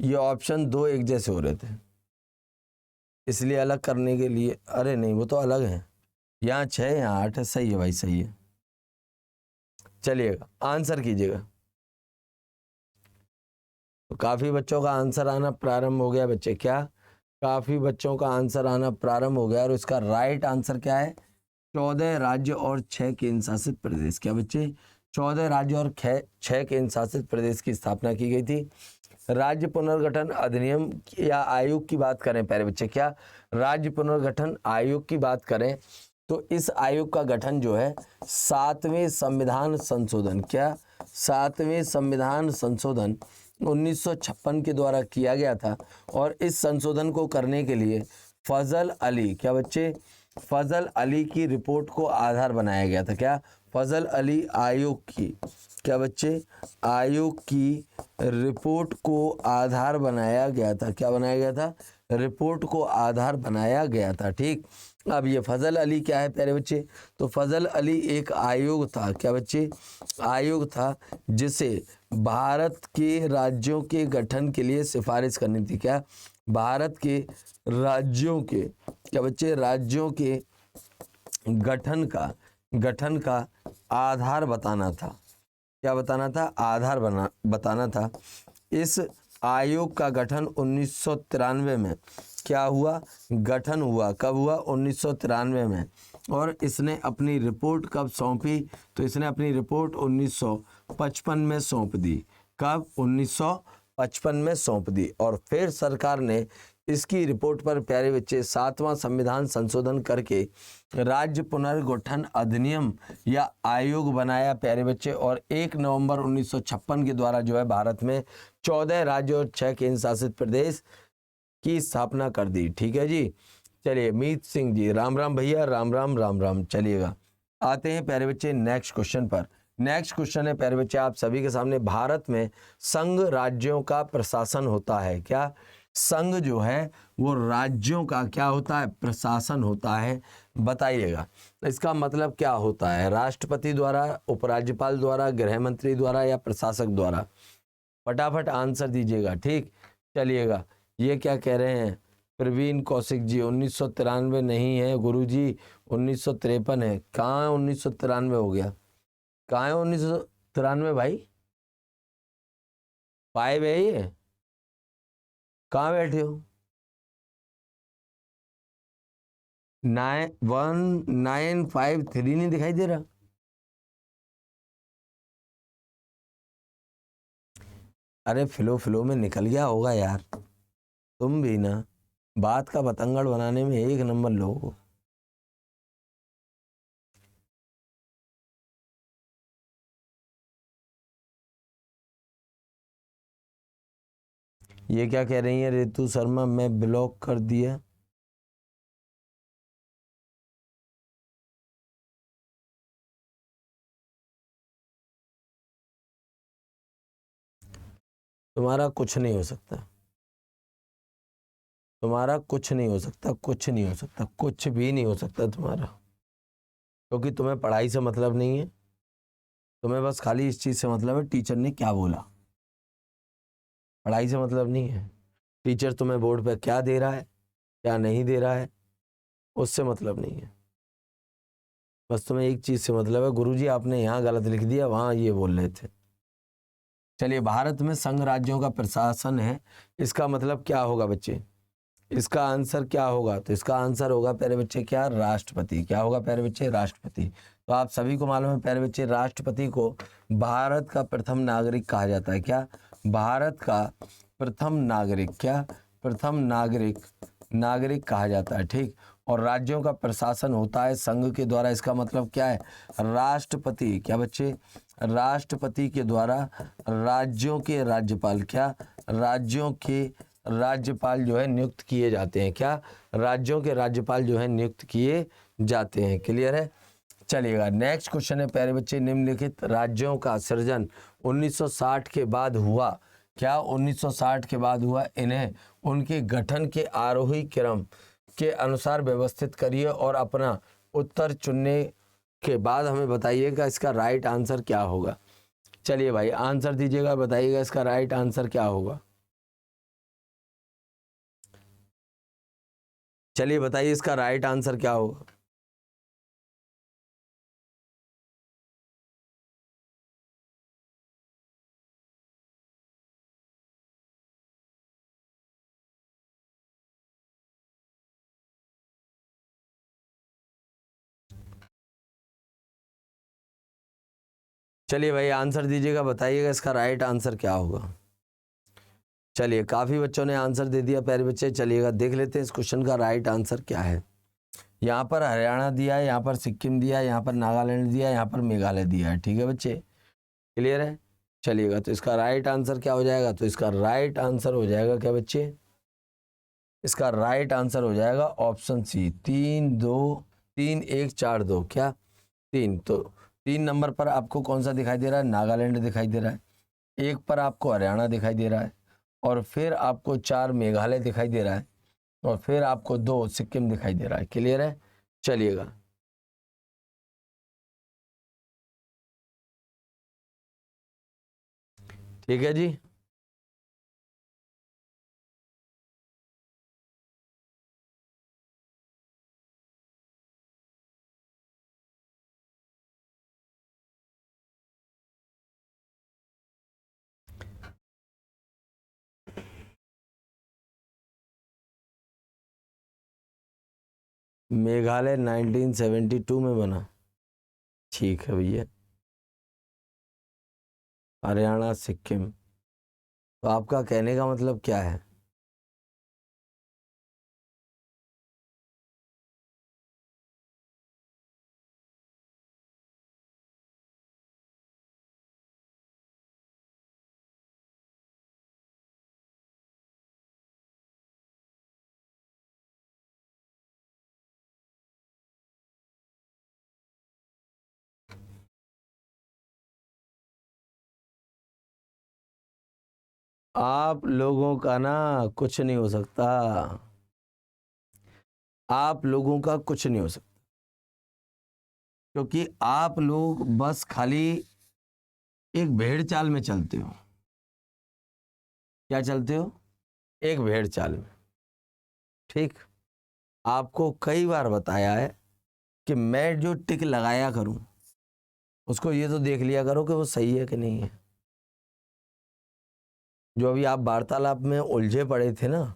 ये ऑप्शन 2 एक जैसे हो रहे थे, इसलिए अलग करने के लिए, अरे नहीं वो तो अलग है, यहाँ 6 यहाँ 8 है। सही है भाई, सही है। चलिएगा आंसर कीजिएगा। तो काफ़ी बच्चों का आंसर आना प्रारंभ हो गया बच्चे, क्या काफ़ी बच्चों का आंसर आना प्रारंभ हो गया। और इसका राइट आंसर क्या है? 14 राज्य और 6 केंद्र शासित प्रदेश। क्या बच्चे? 14 राज्य और 6 केंद्र शासित प्रदेश की स्थापना की गई थी। राज्य पुनर्गठन अधिनियम या आयोग की बात करें प्यारे बच्चे, क्या राज्य पुनर्गठन आयोग की बात करें तो इस आयोग का गठन जो है 7वें संविधान संशोधन, क्या 7वें संविधान संशोधन 1956 के द्वारा किया गया था। और इस संशोधन को करने के लिए फजल अली, क्या बच्चे, फजल अली की रिपोर्ट को आधार बनाया गया था। क्या फजल अली आयोग की, क्या बच्चे, आयोग की रिपोर्ट को आधार बनाया गया था। क्या बनाया गया था? रिपोर्ट को आधार बनाया गया था। ठीक, अब ये फजल अली क्या है प्यारे बच्चे? तो फजल अली एक आयोग था, क्या बच्चे, आयोग था जिसे भारत के राज्यों के गठन के लिए सिफारिश करनी थी। क्या भारत के राज्यों के, क्या बच्चे, राज्यों के गठन का आधार बताना था। क्या बताना था? आधार बताना था। इस आयोग का गठन 1993 में क्या हुआ? गठन हुआ। कब हुआ? 1993 में। और इसने अपनी रिपोर्ट कब सौंपी? तो इसने अपनी रिपोर्ट 1955 में सौंप दी। कब? 1955 में सौंप दी। और फिर सरकार ने इसकी रिपोर्ट पर प्यारे बच्चे 7वां संविधान संशोधन करके राज्य पुनर्गठन अधिनियम या आयोग बनाया प्यारे बच्चे। और 1 नवंबर 1956 के द्वारा जो है भारत में 14 राज्य और 6 केंद्र शासित प्रदेश की स्थापना कर दी। ठीक है जी। चलिए मीत सिंह जी, राम राम भैया, राम राम राम राम। चलिएगा आते हैं प्यारे बच्चे नेक्स्ट क्वेश्चन पर। नेक्स्ट क्वेश्चन है प्यारे बच्चे आप सभी के सामने, भारत में संघ राज्यों का प्रशासन होता है। क्या संघ जो है वो राज्यों का क्या होता है? प्रशासन होता है। बताइएगा इसका मतलब क्या होता है? राष्ट्रपति द्वारा, उपराज्यपाल द्वारा, गृह मंत्री द्वारा या प्रशासक द्वारा? फटाफट आंसर दीजिएगा। ठीक, चलिएगा ये क्या कह रहे हैं प्रवीण कौशिक जी, 1993 नहीं है गुरुजी, 1953 है। कहाँ 1993 हो गया? कहाँ है 1993 भाई? 5 है ये? कहाँ बैठे हो? 1953 नहीं दिखाई दे रहा? अरे फ्लो में निकल गया होगा यार, तुम भी ना बात का बतंगड़ बनाने में एक नंबर लोग हो। ये क्या कह रही है रितु शर्मा, मैं ब्लॉक कर दिया? तुम्हारा कुछ नहीं हो सकता, तुम्हारा कुछ नहीं हो सकता, कुछ नहीं हो सकता, कुछ भी नहीं हो सकता तुम्हारा, क्योंकि तुम्हें पढ़ाई से मतलब नहीं है। तुम्हें बस खाली इस चीज़ से मतलब है टीचर ने क्या बोला, पढ़ाई से मतलब नहीं है। टीचर तुम्हें बोर्ड पे क्या दे रहा है क्या नहीं दे रहा है उससे मतलब नहीं है। बस तुम्हें एक चीज़ से मतलब है, गुरुजी आपने यहाँ गलत लिख दिया, वहाँ ये बोल रहे थे। चलिए भारत में संघ राज्यों का प्रशासन है, इसका मतलब क्या होगा बच्चे? इसका आंसर क्या होगा? तो इसका आंसर होगा प्यारे बच्चे क्या? राष्ट्रपति। क्या होगा प्यारे बच्चे? राष्ट्रपति। तो आप सभी को मालूम है प्यारे बच्चे राष्ट्रपति को भारत का प्रथम नागरिक कहा जाता है। क्या? भारत का प्रथम नागरिक, क्या प्रथम नागरिक कहा जाता है। ठीक, और राज्यों का प्रशासन होता है संघ के द्वारा। इसका मतलब क्या है? राष्ट्रपति। क्या बच्चे? राष्ट्रपति के द्वारा राज्यों के राज्यपाल, क्या? राज्यों के राज्यपाल जो है नियुक्त किए जाते हैं। क्या? राज्यों के राज्यपाल जो है नियुक्त किए जाते हैं। क्लियर है? चलिएगा, नेक्स्ट क्वेश्चन है प्यारे बच्चे, निम्नलिखित राज्यों का सृजन 1960 के बाद हुआ। क्या? 1960 के बाद हुआ। इन्हें उनके गठन के आरोही क्रम के अनुसार व्यवस्थित करिए और अपना उत्तर चुनने के बाद हमें बताइएगा इसका राइट आंसर क्या होगा। चलिए भाई आंसर दीजिएगा, बताइएगा इसका राइट आंसर क्या होगा। चलिए बताइए इसका राइट आंसर क्या होगा। चलिए भाई आंसर दीजिएगा, बताइएगा इसका राइट आंसर क्या होगा। चलिए काफ़ी बच्चों ने आंसर दे दिया प्यारे बच्चे। चलिएगा देख लेते हैं इस क्वेश्चन का राइट आंसर क्या है। यहाँ पर हरियाणा दिया है, यहाँ पर सिक्किम दिया है, यहाँ पर नागालैंड दिया है, यहाँ पर मेघालय दिया है। ठीक है बच्चे, क्लियर है। चलिएगा तो इसका राइट आंसर क्या हो जाएगा? तो इसका राइट आंसर हो जाएगा क्या बच्चे? इसका राइट आंसर हो जाएगा ऑप्शन सी, 3 2 3 1 4 2। क्या? 3। तो 3 नंबर पर आपको कौन सा दिखाई दे रहा है? नागालैंड दिखाई दे रहा है। 1 पर आपको हरियाणा दिखाई दे रहा है और फिर आपको 4 मेघालय दिखाई दे रहा है और फिर आपको 2 सिक्किम दिखाई दे रहा है। क्लियर है? चलिएगा ठीक है जी। मेघालय 1972 में बना। ठीक है भैया। हरियाणा सिक्किम, तो आपका कहने का मतलब क्या है? आप लोगों का ना कुछ नहीं हो सकता, आप लोगों का कुछ नहीं हो सकता, क्योंकि आप लोग बस खाली एक भेड़ चाल में चलते हो। क्या चलते हो? एक भेड़ चाल में। ठीक, आपको कई बार बताया है कि मैं जो टिक लगाया करूं उसको ये तो देख लिया करो कि वो सही है कि नहीं है। जो अभी आप वार्तालाप में उलझे पड़े थे ना,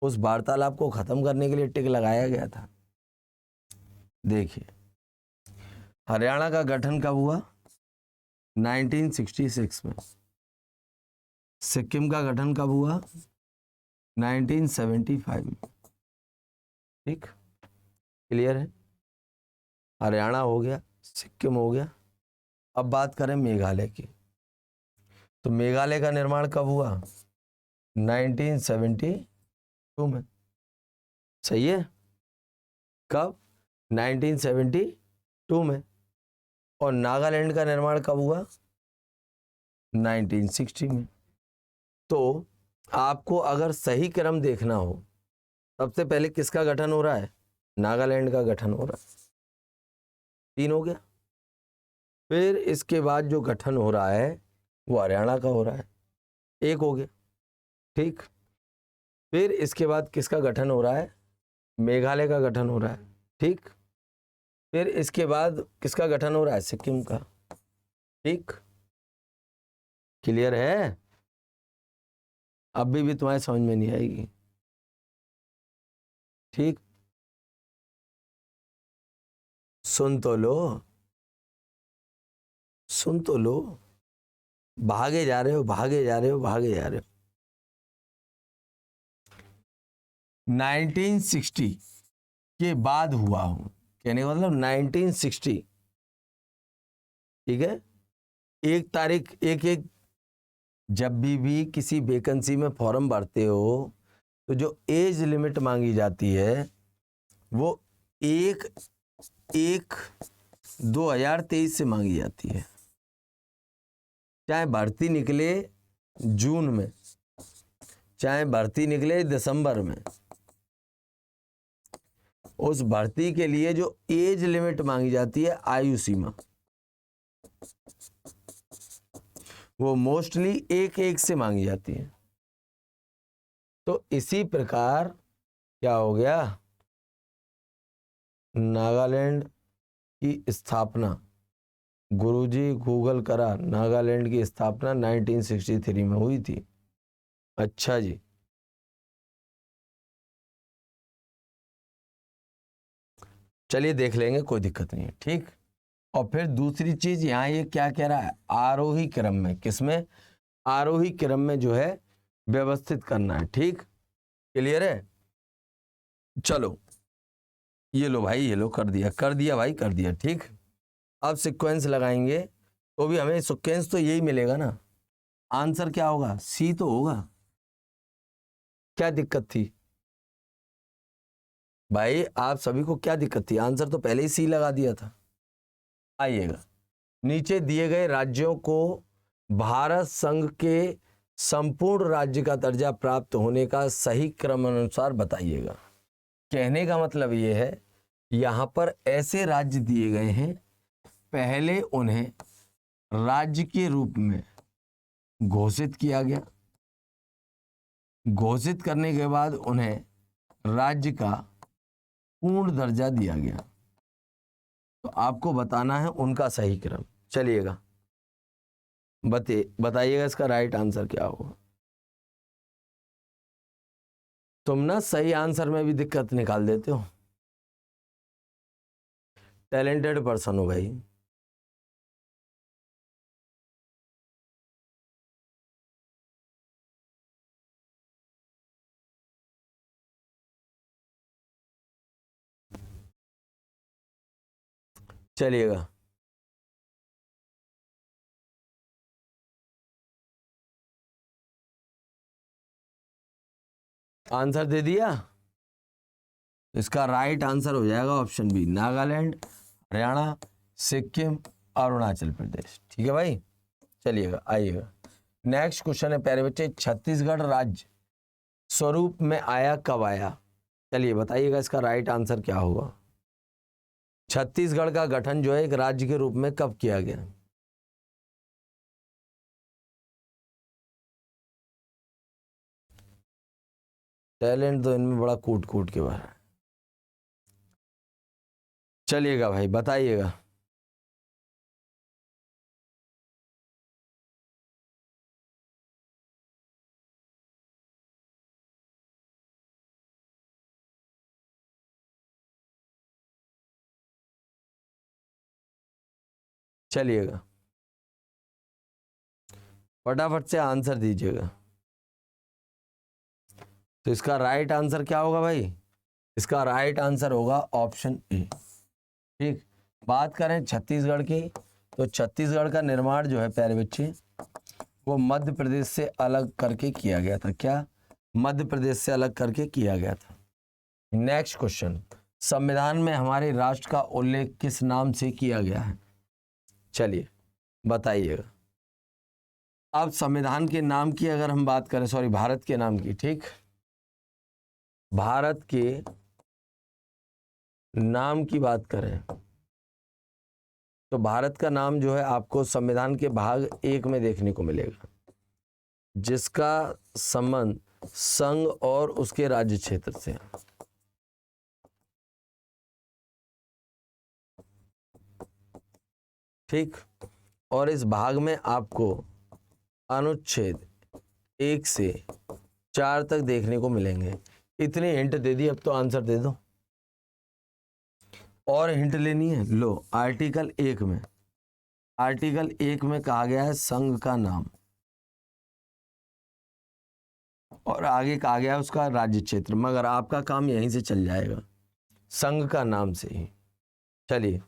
उस वार्तालाप को खत्म करने के लिए टिक लगाया गया था। देखिए, हरियाणा का गठन कब हुआ? 1966 में। सिक्किम का गठन कब हुआ? 1975 में। ठीक, क्लियर है। हरियाणा हो गया, सिक्किम हो गया। अब बात करें मेघालय की, तो मेघालय का निर्माण कब हुआ? 1972 में। सही है। कब? 1972 में। और नागालैंड का निर्माण कब हुआ? 1960 में। तो आपको अगर सही क्रम देखना हो, सबसे पहले किसका गठन हो रहा है? नागालैंड का गठन हो रहा है। 3 हो गया। फिर इसके बाद जो गठन हो रहा है वो हरियाणा का हो रहा है। 1 हो गया। ठीक, फिर इसके बाद किसका गठन हो रहा है? मेघालय का गठन हो रहा है। ठीक, फिर इसके बाद किसका गठन हो रहा है? सिक्किम का। ठीक, क्लियर है। अभी भी तुम्हारे समझ में नहीं आएगी। ठीक, सुन तो लो, सुन तो लो। भागे जा रहे हो, भागे जा रहे हो, भागे जा रहे हो। 1960 के बाद हुआ हो, कहने का मतलब 1960, ठीक है। एक तारीख एक जब भी किसी वैकेंसी में फॉर्म भरते हो तो जो एज लिमिट मांगी जाती है वो 1/1/2023 से मांगी जाती है। चाहे भर्ती निकले जून में, चाहे भर्ती निकले दिसंबर में, उस भर्ती के लिए जो एज लिमिट मांगी जाती है, आयु सीमा, वो मोस्टली 1/1 से मांगी जाती है। तो इसी प्रकार क्या हो गया, नागालैंड की स्थापना, गुरुजी गूगल करा, नागालैंड की स्थापना 1963 में हुई थी। अच्छा जी, चलिए देख लेंगे, कोई दिक्कत नहीं है, ठीक। और फिर दूसरी चीज यहाँ ये क्या कह रहा है, आरोही क्रम में, किसमें, आरोही क्रम में जो है व्यवस्थित करना है, ठीक, क्लियर है। चलो ये लो भाई, ये लो, कर दिया भाई, कर दिया, ठीक। अब सीक्वेंस लगाएंगे तो भी हमें सीक्वेंस तो यही मिलेगा ना, आंसर क्या होगा, सी तो होगा। क्या दिक्कत थी भाई, आप सभी को क्या दिक्कत थी, आंसर तो पहले ही सी लगा दिया था। आइएगा, नीचे दिए गए राज्यों को भारत संघ के संपूर्ण राज्य का दर्जा प्राप्त होने का सही क्रम अनुसार बताइएगा। कहने का मतलब ये है, यहां पर ऐसे राज्य दिए गए हैं, पहले उन्हें राज्य के रूप में घोषित किया गया, घोषित करने के बाद उन्हें राज्य का पूर्ण दर्जा दिया गया। तो आपको बताना है उनका सही क्रम। चलिएगा, बताइएगा इसका राइट आंसर क्या होगा। तुम ना सही आंसर में भी दिक्कत निकाल देते हो, टैलेंटेड पर्सन हो भाई। चलिएगा, आंसर दे दिया, इसका राइट आंसर हो जाएगा ऑप्शन बी, नागालैंड, हरियाणा, सिक्किम, अरुणाचल प्रदेश, ठीक है भाई। चलिएगा, आइएगा, नेक्स्ट क्वेश्चन है प्यारे बच्चे, छत्तीसगढ़ राज्य स्वरूप में आया कब आया। चलिए बताइएगा इसका राइट आंसर क्या होगा। छत्तीसगढ़ का गठन जो है एक राज्य के रूप में कब किया गया। टैलेंट तो इनमें बड़ा कूट कूट के बाहर है। चलिएगा भाई, बताइएगा। चलिएगा, फटाफट से आंसर दीजिएगा। तो इसका राइट आंसर क्या होगा भाई, इसका राइट आंसर होगा ऑप्शन ए, ठीक। बात करें छत्तीसगढ़ की, तो छत्तीसगढ़ का निर्माण जो है प्यारे बच्चे, वो मध्य प्रदेश से अलग करके किया गया था। क्या, मध्य प्रदेश से अलग करके किया गया था। नेक्स्ट क्वेश्चन, संविधान में हमारे राष्ट्र का उल्लेख किस नाम से किया गया है। चलिए बताइएगा। अब संविधान के नाम की अगर हम बात करें, सॉरी भारत के नाम की, ठीक, भारत के नाम की बात करें तो भारत का नाम जो है आपको संविधान के भाग 1 में देखने को मिलेगा, जिसका संबंध संघ और उसके राज्य क्षेत्र से है। ठीक, और इस भाग में आपको अनुच्छेद 1 से 4 तक देखने को मिलेंगे। इतनी हिंट दे दी, अब तो आंसर दे दो। और हिंट लेनी है, लो, आर्टिकल 1 में, आर्टिकल 1 में कहा गया है संघ का नाम, और आगे कहा गया है उसका राज्य क्षेत्र, मगर आपका काम यहीं से चल जाएगा। संघ का नाम से ही। चलिए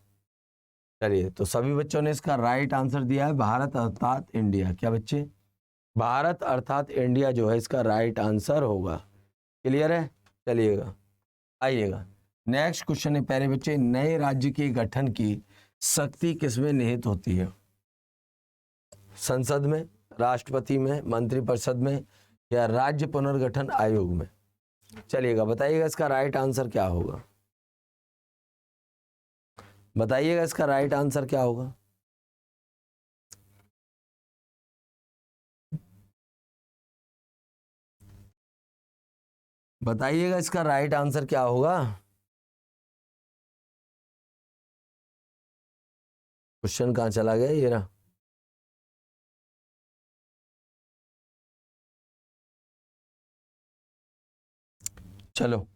चलिए, तो सभी बच्चों ने इसका राइट आंसर दिया है भारत अर्थात इंडिया। क्या बच्चे? भारत अर्थात इंडिया जो है इसका राइट आंसर होगा। क्लियर है? चलिएगा, आइएगा नेक्स्ट क्वेश्चन है प्यारे बच्चे, नए राज्य के गठन की शक्ति किसमें निहित होती है? संसद में, राष्ट्रपति में, मंत्रिपरिषद में, या राज्य पुनर्गठन आयोग में? चलिएगा, बताइएगा इसका राइट आंसर क्या होगा। बताइएगा इसका राइट आंसर क्या होगा। बताइएगा इसका राइट आंसर क्या होगा। क्वेश्चन कहाँ चला गया ये रहा। चलो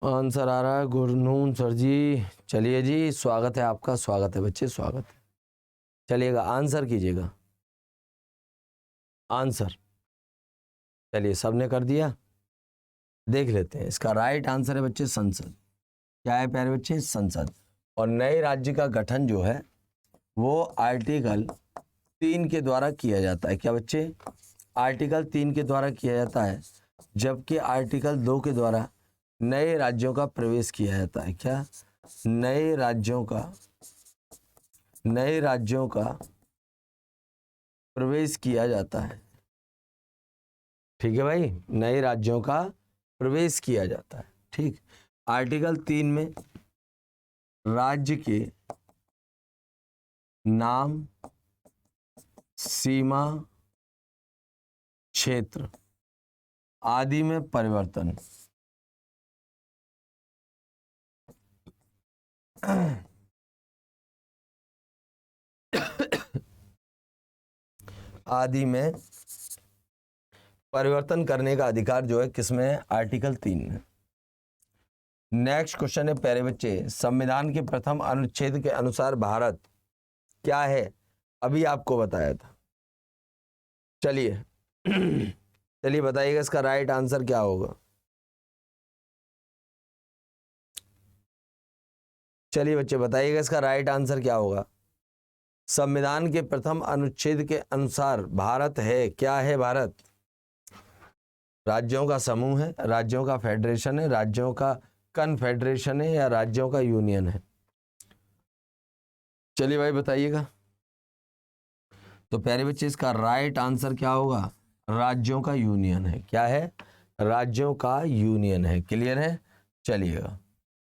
आंसर आ रहा है गुरनून सर जी। चलिए जी, स्वागत है आपका, स्वागत है बच्चे, स्वागत है। चलिएगा आंसर कीजिएगा, आंसर। चलिए सबने कर दिया, देख लेते हैं। इसका राइट आंसर है बच्चे संसद। क्या है प्यारे बच्चे? संसद। और नए राज्य का गठन जो है वो आर्टिकल 3 के द्वारा किया जाता है। क्या बच्चे? आर्टिकल 3 के द्वारा किया जाता है, जबकि आर्टिकल 2 के द्वारा नए राज्यों का प्रवेश किया जाता है। क्या? नए राज्यों का प्रवेश किया जाता है। ठीक है भाई, नए राज्यों का प्रवेश किया जाता है। ठीक, आर्टिकल 3 में राज्य के नाम, सीमा, क्षेत्र आदि में परिवर्तन आदि में परिवर्तन करने का अधिकार जो है किसमें है? आर्टिकल 3 में। नेक्स्ट क्वेश्चन है प्यारे बच्चे, संविधान के प्रथम अनुच्छेद के अनुसार भारत क्या है? अभी आपको बताया था। चलिए चलिए बताइएगा इसका राइट आंसर क्या होगा। चलिए बच्चे बताइएगा इसका राइट आंसर क्या होगा। संविधान के प्रथम अनुच्छेद के अनुसार भारत है, क्या है भारत? राज्यों का समूह है, राज्यों का फेडरेशन है, राज्यों का कन्फेडरेशन है, या राज्यों का यूनियन है? चलिए भाई बताइएगा। तो प्यारे बच्चे इसका राइट आंसर क्या होगा? राज्यों का यूनियन है। क्या है? राज्यों का यूनियन है। क्लियर है? चलिएगा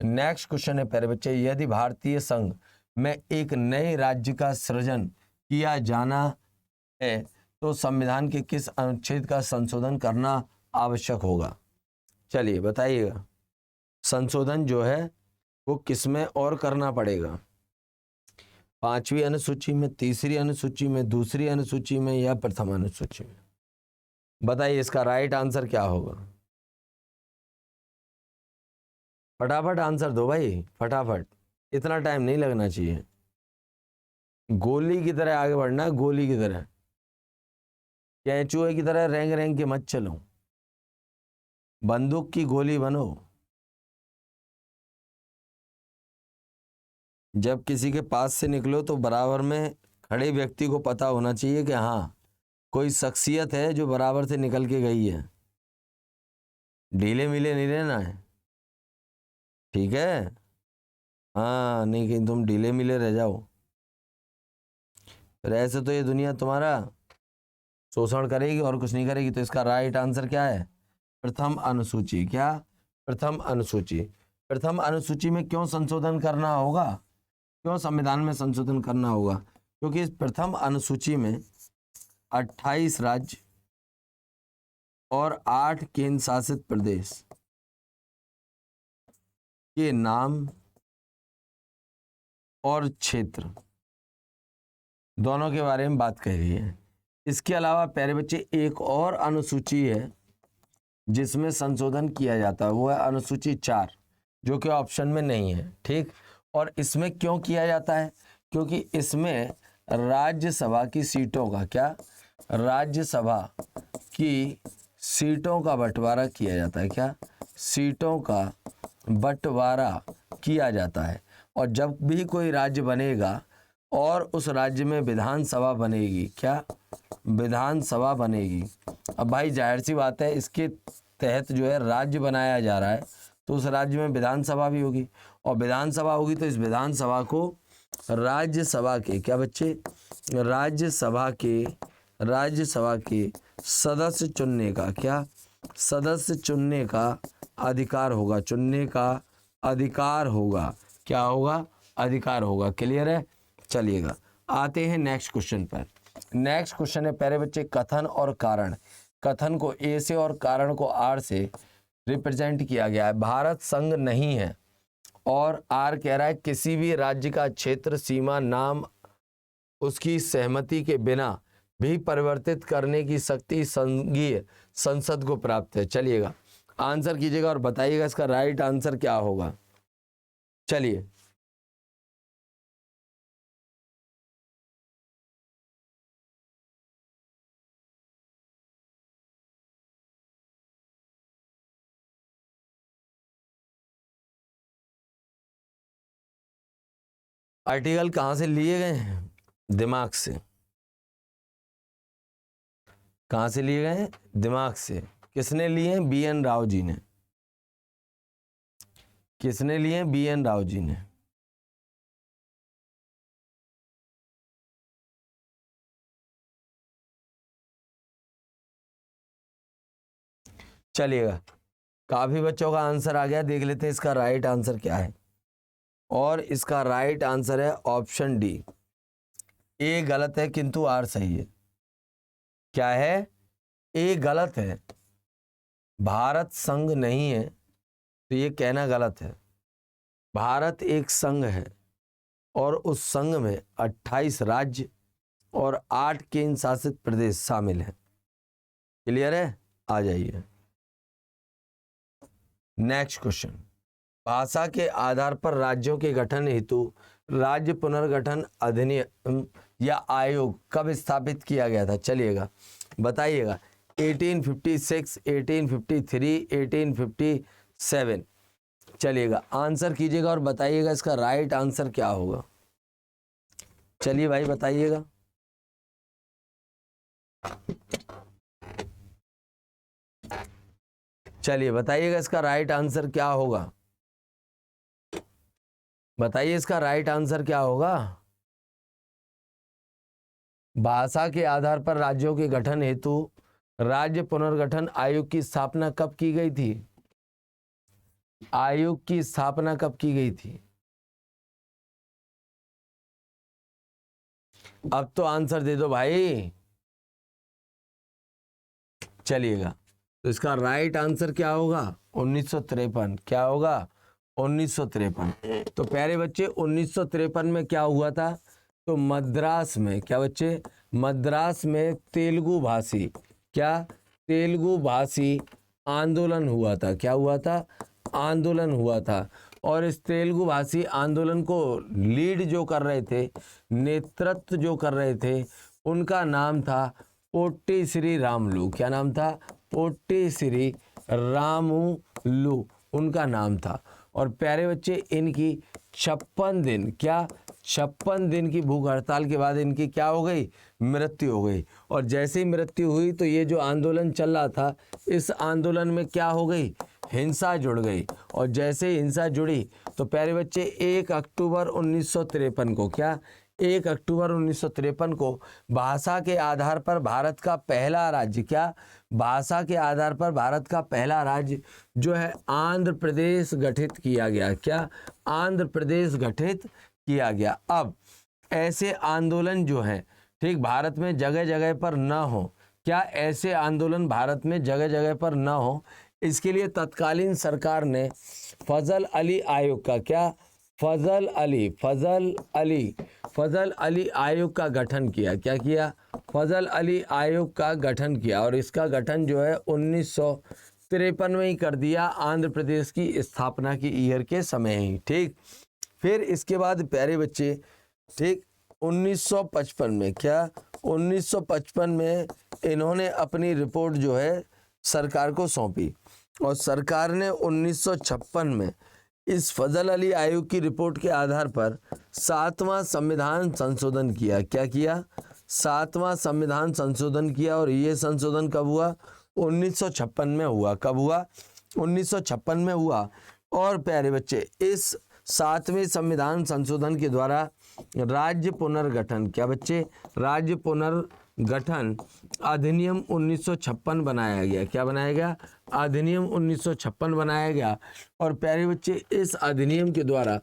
नेक्स्ट क्वेश्चन है प्यारे बच्चे, यदि भारतीय संघ में एक नए राज्य का सृजन किया जाना है तो संविधान के किस अनुच्छेद का संशोधन करना आवश्यक होगा? चलिए बताइएगा, संशोधन जो है वो किसमें और करना पड़ेगा? 5वीं अनुसूची में, तीसरी अनुसूची में, दूसरी अनुसूची में, या प्रथम अनुसूची में? बताइए इसका राइट आंसर क्या होगा। फटाफट आंसर दो भाई, फटाफट, इतना टाइम नहीं लगना चाहिए। गोली की तरह आगे बढ़ना, गोली की तरह, कैंचुए की तरह रेंग रेंग के मत चलो, बंदूक की गोली बनो। जब किसी के पास से निकलो तो बराबर में खड़े व्यक्ति को पता होना चाहिए कि हाँ कोई शख्सियत है जो बराबर से निकल के गई है। ढीले मिले नहीं रहना है, ठीक है? हाँ, नहीं कहीं तुम ढीले मिले रह जाओ, फिर ऐसे तो ये दुनिया तुम्हारा शोषण करेगी और कुछ नहीं करेगी। तो इसका राइट आंसर क्या है? प्रथम अनुसूची। क्या? प्रथम अनुसूची। प्रथम अनुसूची में क्यों संशोधन करना होगा? क्यों संविधान में संशोधन करना होगा? क्योंकि इस प्रथम अनुसूची में 28 राज्य और 8 केंद्र शासित प्रदेश के नाम और क्षेत्र दोनों के बारे में बात कही गई है। इसके अलावा प्यारे बच्चे एक और अनुसूची है जिसमें संशोधन किया जाता है, वो है अनुसूची 4, जो कि ऑप्शन में नहीं है। ठीक, और इसमें क्यों किया जाता है? क्योंकि इसमें राज्यसभा की सीटों का, क्या? राज्यसभा की सीटों का बंटवारा किया जाता है। क्या? सीटों का बंटवारा किया जाता है। और जब भी कोई राज्य बनेगा और उस राज्य में विधानसभा बनेगी, क्या विधानसभा बनेगी। अब भाई जाहिर सी बात है, इसके तहत जो है राज्य बनाया जा रहा है, तो उस राज्य में विधानसभा भी होगी, और विधानसभा होगी तो इस विधानसभा को राज्यसभा के, क्या बच्चे, राज्यसभा के सदस्य चुनने का, क्या सदस्य चुनने का अधिकार होगा, चुनने का अधिकार होगा, क्या होगा, अधिकार होगा। क्लियर है। चलिएगा आते हैं नेक्स्ट क्वेश्चन पर। नेक्स्ट क्वेश्चन है प्यारे बच्चे, कथन और कारण। कथन को ए से और कारण को आर से रिप्रेजेंट किया गया है। भारत संघ नहीं है, और आर कह रहा है किसी भी राज्य का क्षेत्र सीमा नाम उसकी सहमति के बिना भी परिवर्तित करने की शक्ति संघीय संसद को प्राप्त है। चलिएगा आंसर कीजिएगा और बताइएगा इसका राइट आंसर क्या होगा। चलिए आर्टिकल कहाँ से लिए गए हैं, दिमाग से। कहाँ से लिए गए हैं, दिमाग से। किसने लिए हैं, बी एन राव जी ने। किसने लिए हैं, बी एन राव जी ने। चलिएगा काफी बच्चों का आंसर आ गया, देख लेते हैं इसका राइट आंसर क्या है। और इसका राइट आंसर है ऑप्शन डी। ए गलत है किंतु आर सही है। क्या है, ए गलत है, भारत संघ नहीं है, तो ये कहना गलत है। भारत एक संघ है और उस संघ में 28 राज्य और 8 केंद्र शासित प्रदेश शामिल हैं। क्लियर है। आ जाइए नेक्स्ट क्वेश्चन। भाषा के आधार पर राज्यों के गठन हेतु राज्य पुनर्गठन अधिनियम या आयोग कब स्थापित किया गया था। चलिएगा बताइएगा। 1856, 1853, 1857। चलिएगा आंसर कीजिएगा और बताइएगा इसका राइट आंसर क्या होगा। चलिए भाई बताइएगा। चलिए बताइएगा इसका राइट आंसर क्या होगा। बताइए इसका राइट आंसर क्या होगा। भाषा के आधार पर राज्यों के गठन हेतु राज्य पुनर्गठन आयोग की स्थापना कब की गई थी। आयोग की स्थापना कब की गई थी। अब तो आंसर दे दो भाई। चलिएगा तो इसका राइट आंसर क्या होगा, 1953। क्या होगा, 1953। तो प्यारे बच्चे 1953 में क्या हुआ था, तो मद्रास में, क्या बच्चे, मद्रास में तेलुगु भाषी, क्या तेलुगु भाषी आंदोलन हुआ था। क्या हुआ था, आंदोलन हुआ था। और इस तेलुगु भाषी आंदोलन को लीड जो कर रहे थे, नेतृत्व जो कर रहे थे, उनका नाम था पोट्टी श्री रामुलु। क्या नाम था, पोट्टी श्री रामुलु उनका नाम था। और प्यारे बच्चे इनकी 56 दिन, क्या 56 दिन की भूख हड़ताल के बाद इनकी क्या हो गई, मृत्यु हो गई। और जैसे ही मृत्यु हुई तो ये जो आंदोलन चल रहा था, इस आंदोलन में क्या हो गई, हिंसा जुड़ गई। और जैसे ही हिंसा जुड़ी तो प्यारे बच्चे 1 अक्टूबर 1953 को, क्या 1 अक्टूबर 1953 को भाषा के आधार पर भारत का पहला राज्य, क्या भाषा के आधार पर भारत का पहला राज्य जो है आंध्र प्रदेश गठित किया गया। क्या आंध्र प्रदेश गठित किया गया। अब ऐसे आंदोलन जो है, ठीक, भारत में जगह जगह पर न हो, क्या ऐसे आंदोलन भारत में जगह जगह पर न हो, इसके लिए तत्कालीन सरकार ने फजल अली आयोग का, क्या फजल अली आयोग का गठन किया। क्या किया, फजल अली आयोग का गठन किया। और इसका गठन जो है 1953 में ही कर दिया, आंध्र प्रदेश की स्थापना की ईयर के समय ही। ठीक, फिर इसके बाद प्यारे बच्चे, ठीक, 1955 में, क्या 1955 में इन्होंने अपनी रिपोर्ट जो है सरकार को सौंपी। और सरकार ने 1956 में इस फजल अली आयोग की रिपोर्ट के आधार पर 7वां संविधान संशोधन किया। क्या किया? 7वां संविधान संशोधन किया। और ये संशोधन कब हुआ? 1956 में हुआ। कब हुआ? 1956 में हुआ। और प्यारे बच्चे, इस 7वें संविधान संशोधन के द्वारा राज्य पुनर्गठन, क्या बच्चे? राज्य पुनर्गठन अधिनियम 1956 बनाया गया। क्या बनाया गया? अधिनियम 1956 बनाया गया। और प्यारे बच्चे, इस अधिनियम के द्वारा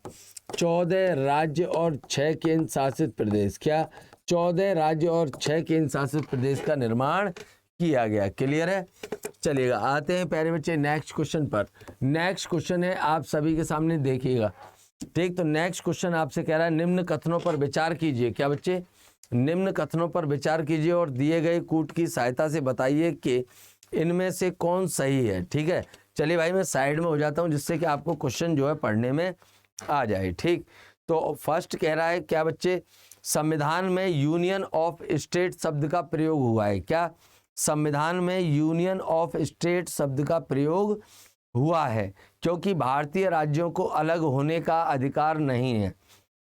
14 राज्य और 6 केंद्र शासित प्रदेश, क्या? 14 राज्य और 6 केंद्र शासित प्रदेश का निर्माण किया गया। क्लियर है? चलिएगा, आते हैं प्यारे बच्चे नेक्स्ट क्वेश्चन पर। नेक्स्ट क्वेश्चन है आप सभी के सामने, देखिएगा। ठीक, तो नेक्स्ट क्वेश्चन आपसे कह रहा है निम्न कथनों पर विचार कीजिए। क्या बच्चे? निम्न कथनों पर विचार कीजिए और दिए गए कूट की सहायता से बताइए कि इनमें से कौन सही है। ठीक है, चलिए भाई मैं साइड में हो जाता हूं जिससे कि आपको क्वेश्चन जो है पढ़ने में आ जाए। ठीक, तो फर्स्ट कह रहा है क्या बच्चे? संविधान में यूनियन ऑफ स्टेट शब्द का प्रयोग हुआ है। क्या? संविधान में यूनियन ऑफ स्टेट शब्द का प्रयोग हुआ है क्योंकि भारतीय राज्यों को अलग होने का अधिकार नहीं है।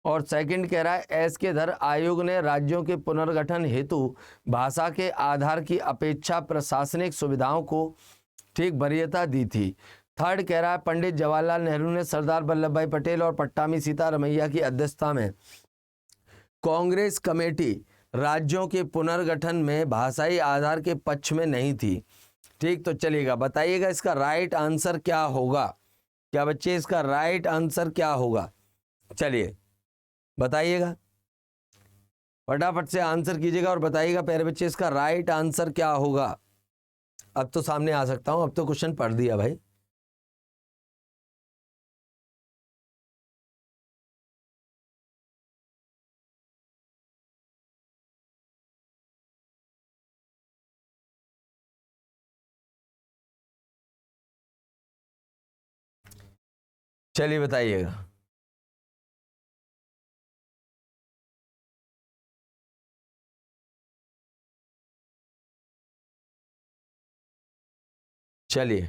और सेकंड कह रहा है एस के धर आयोग ने राज्यों के पुनर्गठन हेतु भाषा के आधार की अपेक्षा प्रशासनिक सुविधाओं को ठीक वरीयता दी थी। थर्ड कह रहा है पंडित जवाहरलाल नेहरू ने सरदार वल्लभ भाई पटेल और पट्टामी सीतारमैया की अध्यक्षता में कांग्रेस कमेटी राज्यों के पुनर्गठन में भाषाई आधार के पक्ष में नहीं थी। ठीक, तो चलिएगा, बताइएगा इसका राइट आंसर क्या होगा। क्या बच्चे, इसका राइट आंसर क्या होगा? चलिए बताइएगा, फटाफट से आंसर कीजिएगा और बताइएगा प्यारे बच्चे इसका राइट आंसर क्या होगा। अब तो सामने आ सकता हूं, अब तो क्वेश्चन पढ़ दिया भाई। चलिए बताइएगा। चलिए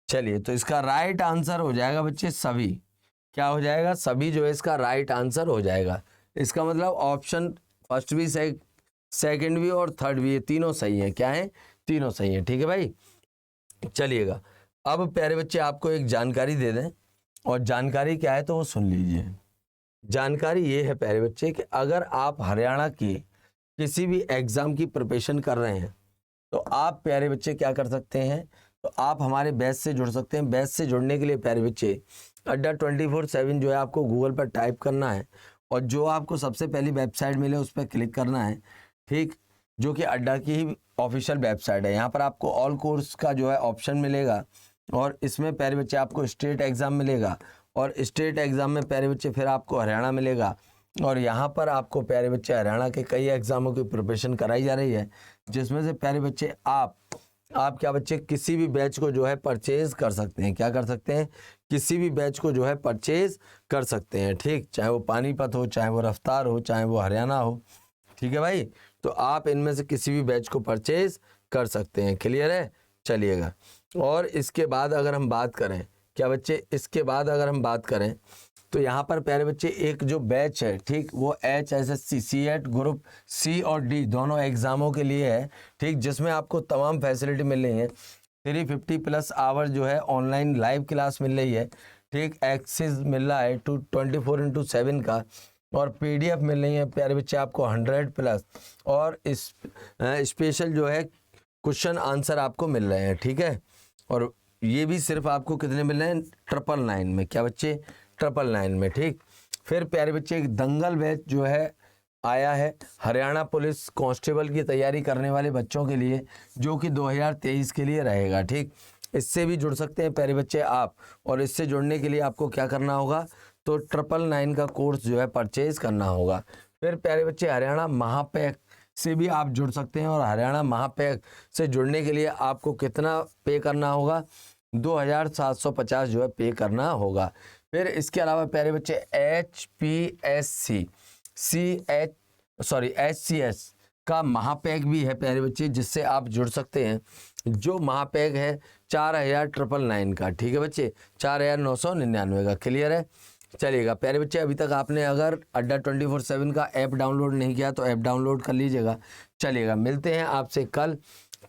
चलिए, तो इसका राइट आंसर हो जाएगा बच्चे सभी। क्या हो जाएगा? सभी जो है इसका राइट आंसर हो जाएगा। इसका मतलब ऑप्शन फर्स्ट भी सही, सेकंड भी और थर्ड भी, ये तीनों सही है। क्या है? तीनों सही है। ठीक है भाई, चलिएगा। अब प्यारे बच्चे आपको एक जानकारी दे दें, और जानकारी क्या है तो वो सुन लीजिए। जानकारी ये है प्यारे बच्चे कि अगर आप हरियाणा की किसी भी एग्जाम की प्रिपरेशन कर रहे हैं तो आप प्यारे बच्चे क्या कर सकते हैं, तो आप हमारे बैच से जुड़ सकते हैं। बैच से जुड़ने के लिए प्यारे बच्चे अड्डा 24/7 जो है आपको गूगल पर टाइप करना है, और जो आपको सबसे पहली वेबसाइट मिले उस पर क्लिक करना है। ठीक, जो कि अड्डा की ही ऑफिशियल वेबसाइट है। यहाँ पर आपको ऑल कोर्स का जो है ऑप्शन मिलेगा, और इसमें प्यारे बच्चे आपको स्टेट एग्ज़ाम मिलेगा, और स्टेट एग्ज़ाम में प्यारे बच्चे फिर आपको हरियाणा मिलेगा। और यहाँ पर आपको प्यारे बच्चे हरियाणा के कई एग्ज़ामों की प्रिपरेशन कराई जा रही है, जिसमें से प्यारे बच्चे आप क्या बच्चे किसी भी बैच को जो है परचेज कर सकते हैं। क्या कर सकते हैं? किसी भी बैच को जो है परचेज कर सकते हैं। ठीक, चाहे वो पानीपत हो, चाहे वो रफ्तार हो, चाहे वो हरियाणा हो। ठीक है भाई, तो आप इनमें से किसी भी बैच को परचेज कर सकते हैं। क्लियर है? चलिएगा, और इसके बाद अगर हम बात करें, क्या बच्चे, इसके बाद अगर हम बात करें तो यहाँ पर प्यारे बच्चे एक जो बैच है, ठीक, वो HSSC CET ग्रुप C और D दोनों एग्जामों के लिए है। ठीक, जिसमें आपको तमाम फैसिलिटी मिल रही है। 350+ आवर जो है ऑनलाइन लाइव क्लास मिल रही है। ठीक, एक्सेस मिल रहा है 24/7 का, और PDF मिल रही है प्यारे बच्चे आपको 100+, और इस स्पेशल जो है क्वेश्चन आंसर आपको मिल रहे हैं। ठीक है, और ये भी सिर्फ आपको कितने मिल रहे हैं? 999 में। क्या बच्चे? 999 में। ठीक, फिर प्यारे बच्चे एक दंगल बैच जो है आया है हरियाणा पुलिस कांस्टेबल की तैयारी करने वाले बच्चों के लिए, जो कि 2023 के लिए रहेगा। ठीक, इससे भी जुड़ सकते हैं प्यारे बच्चे आप, और इससे जुड़ने के लिए आपको क्या करना होगा, तो 999 का कोर्स जो है परचेज करना होगा। फिर प्यारे बच्चे हरियाणा महापैक से भी आप जुड़ सकते हैं, और हरियाणा महापैक से जुड़ने के लिए आपको कितना पे करना होगा? 2750 जो है पे करना होगा। फिर इसके अलावा प्यारे बच्चे HPSC का महापैक भी है प्यारे बच्चे, जिससे आप जुड़ सकते हैं। जो महापैक है 4,999 का, ठीक है बच्चे, 4,999 का। क्लियर है? चलिएगा प्यारे बच्चे, अभी तक आपने अगर अड्डा 24/7 का ऐप डाउनलोड नहीं किया तो ऐप डाउनलोड कर लीजिएगा। चलिएगा, मिलते हैं आपसे कल।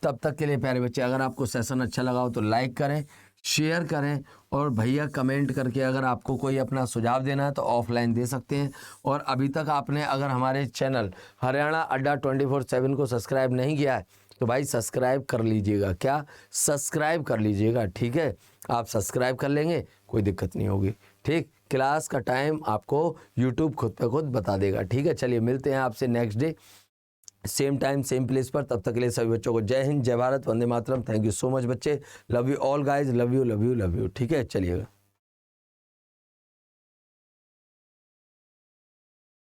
तब तक के लिए प्यारे बच्चे, अगर आपको सेशन अच्छा लगा हो तो लाइक करें, शेयर करें, और भैया कमेंट करके अगर आपको कोई अपना सुझाव देना है तो ऑफलाइन दे सकते हैं। और अभी तक आपने अगर हमारे चैनल हरियाणा अड्डा 24/7 को सब्सक्राइब नहीं किया है तो भाई सब्सक्राइब कर लीजिएगा। क्या? सब्सक्राइब कर लीजिएगा, ठीक है? आप सब्सक्राइब कर लेंगे, कोई दिक्कत नहीं होगी, ठीक। क्लास का टाइम आपको यूट्यूब खुद पे खुद बता देगा, ठीक है। चलिए, मिलते हैं आपसे next day same time same place पर। तब तक के लिए सभी बच्चों को जय हिंद, जय Bharat, Vande Mataram. Thank you so much बच्चे, love you all guys, love you love you love you, ठीक है। चलिएगा।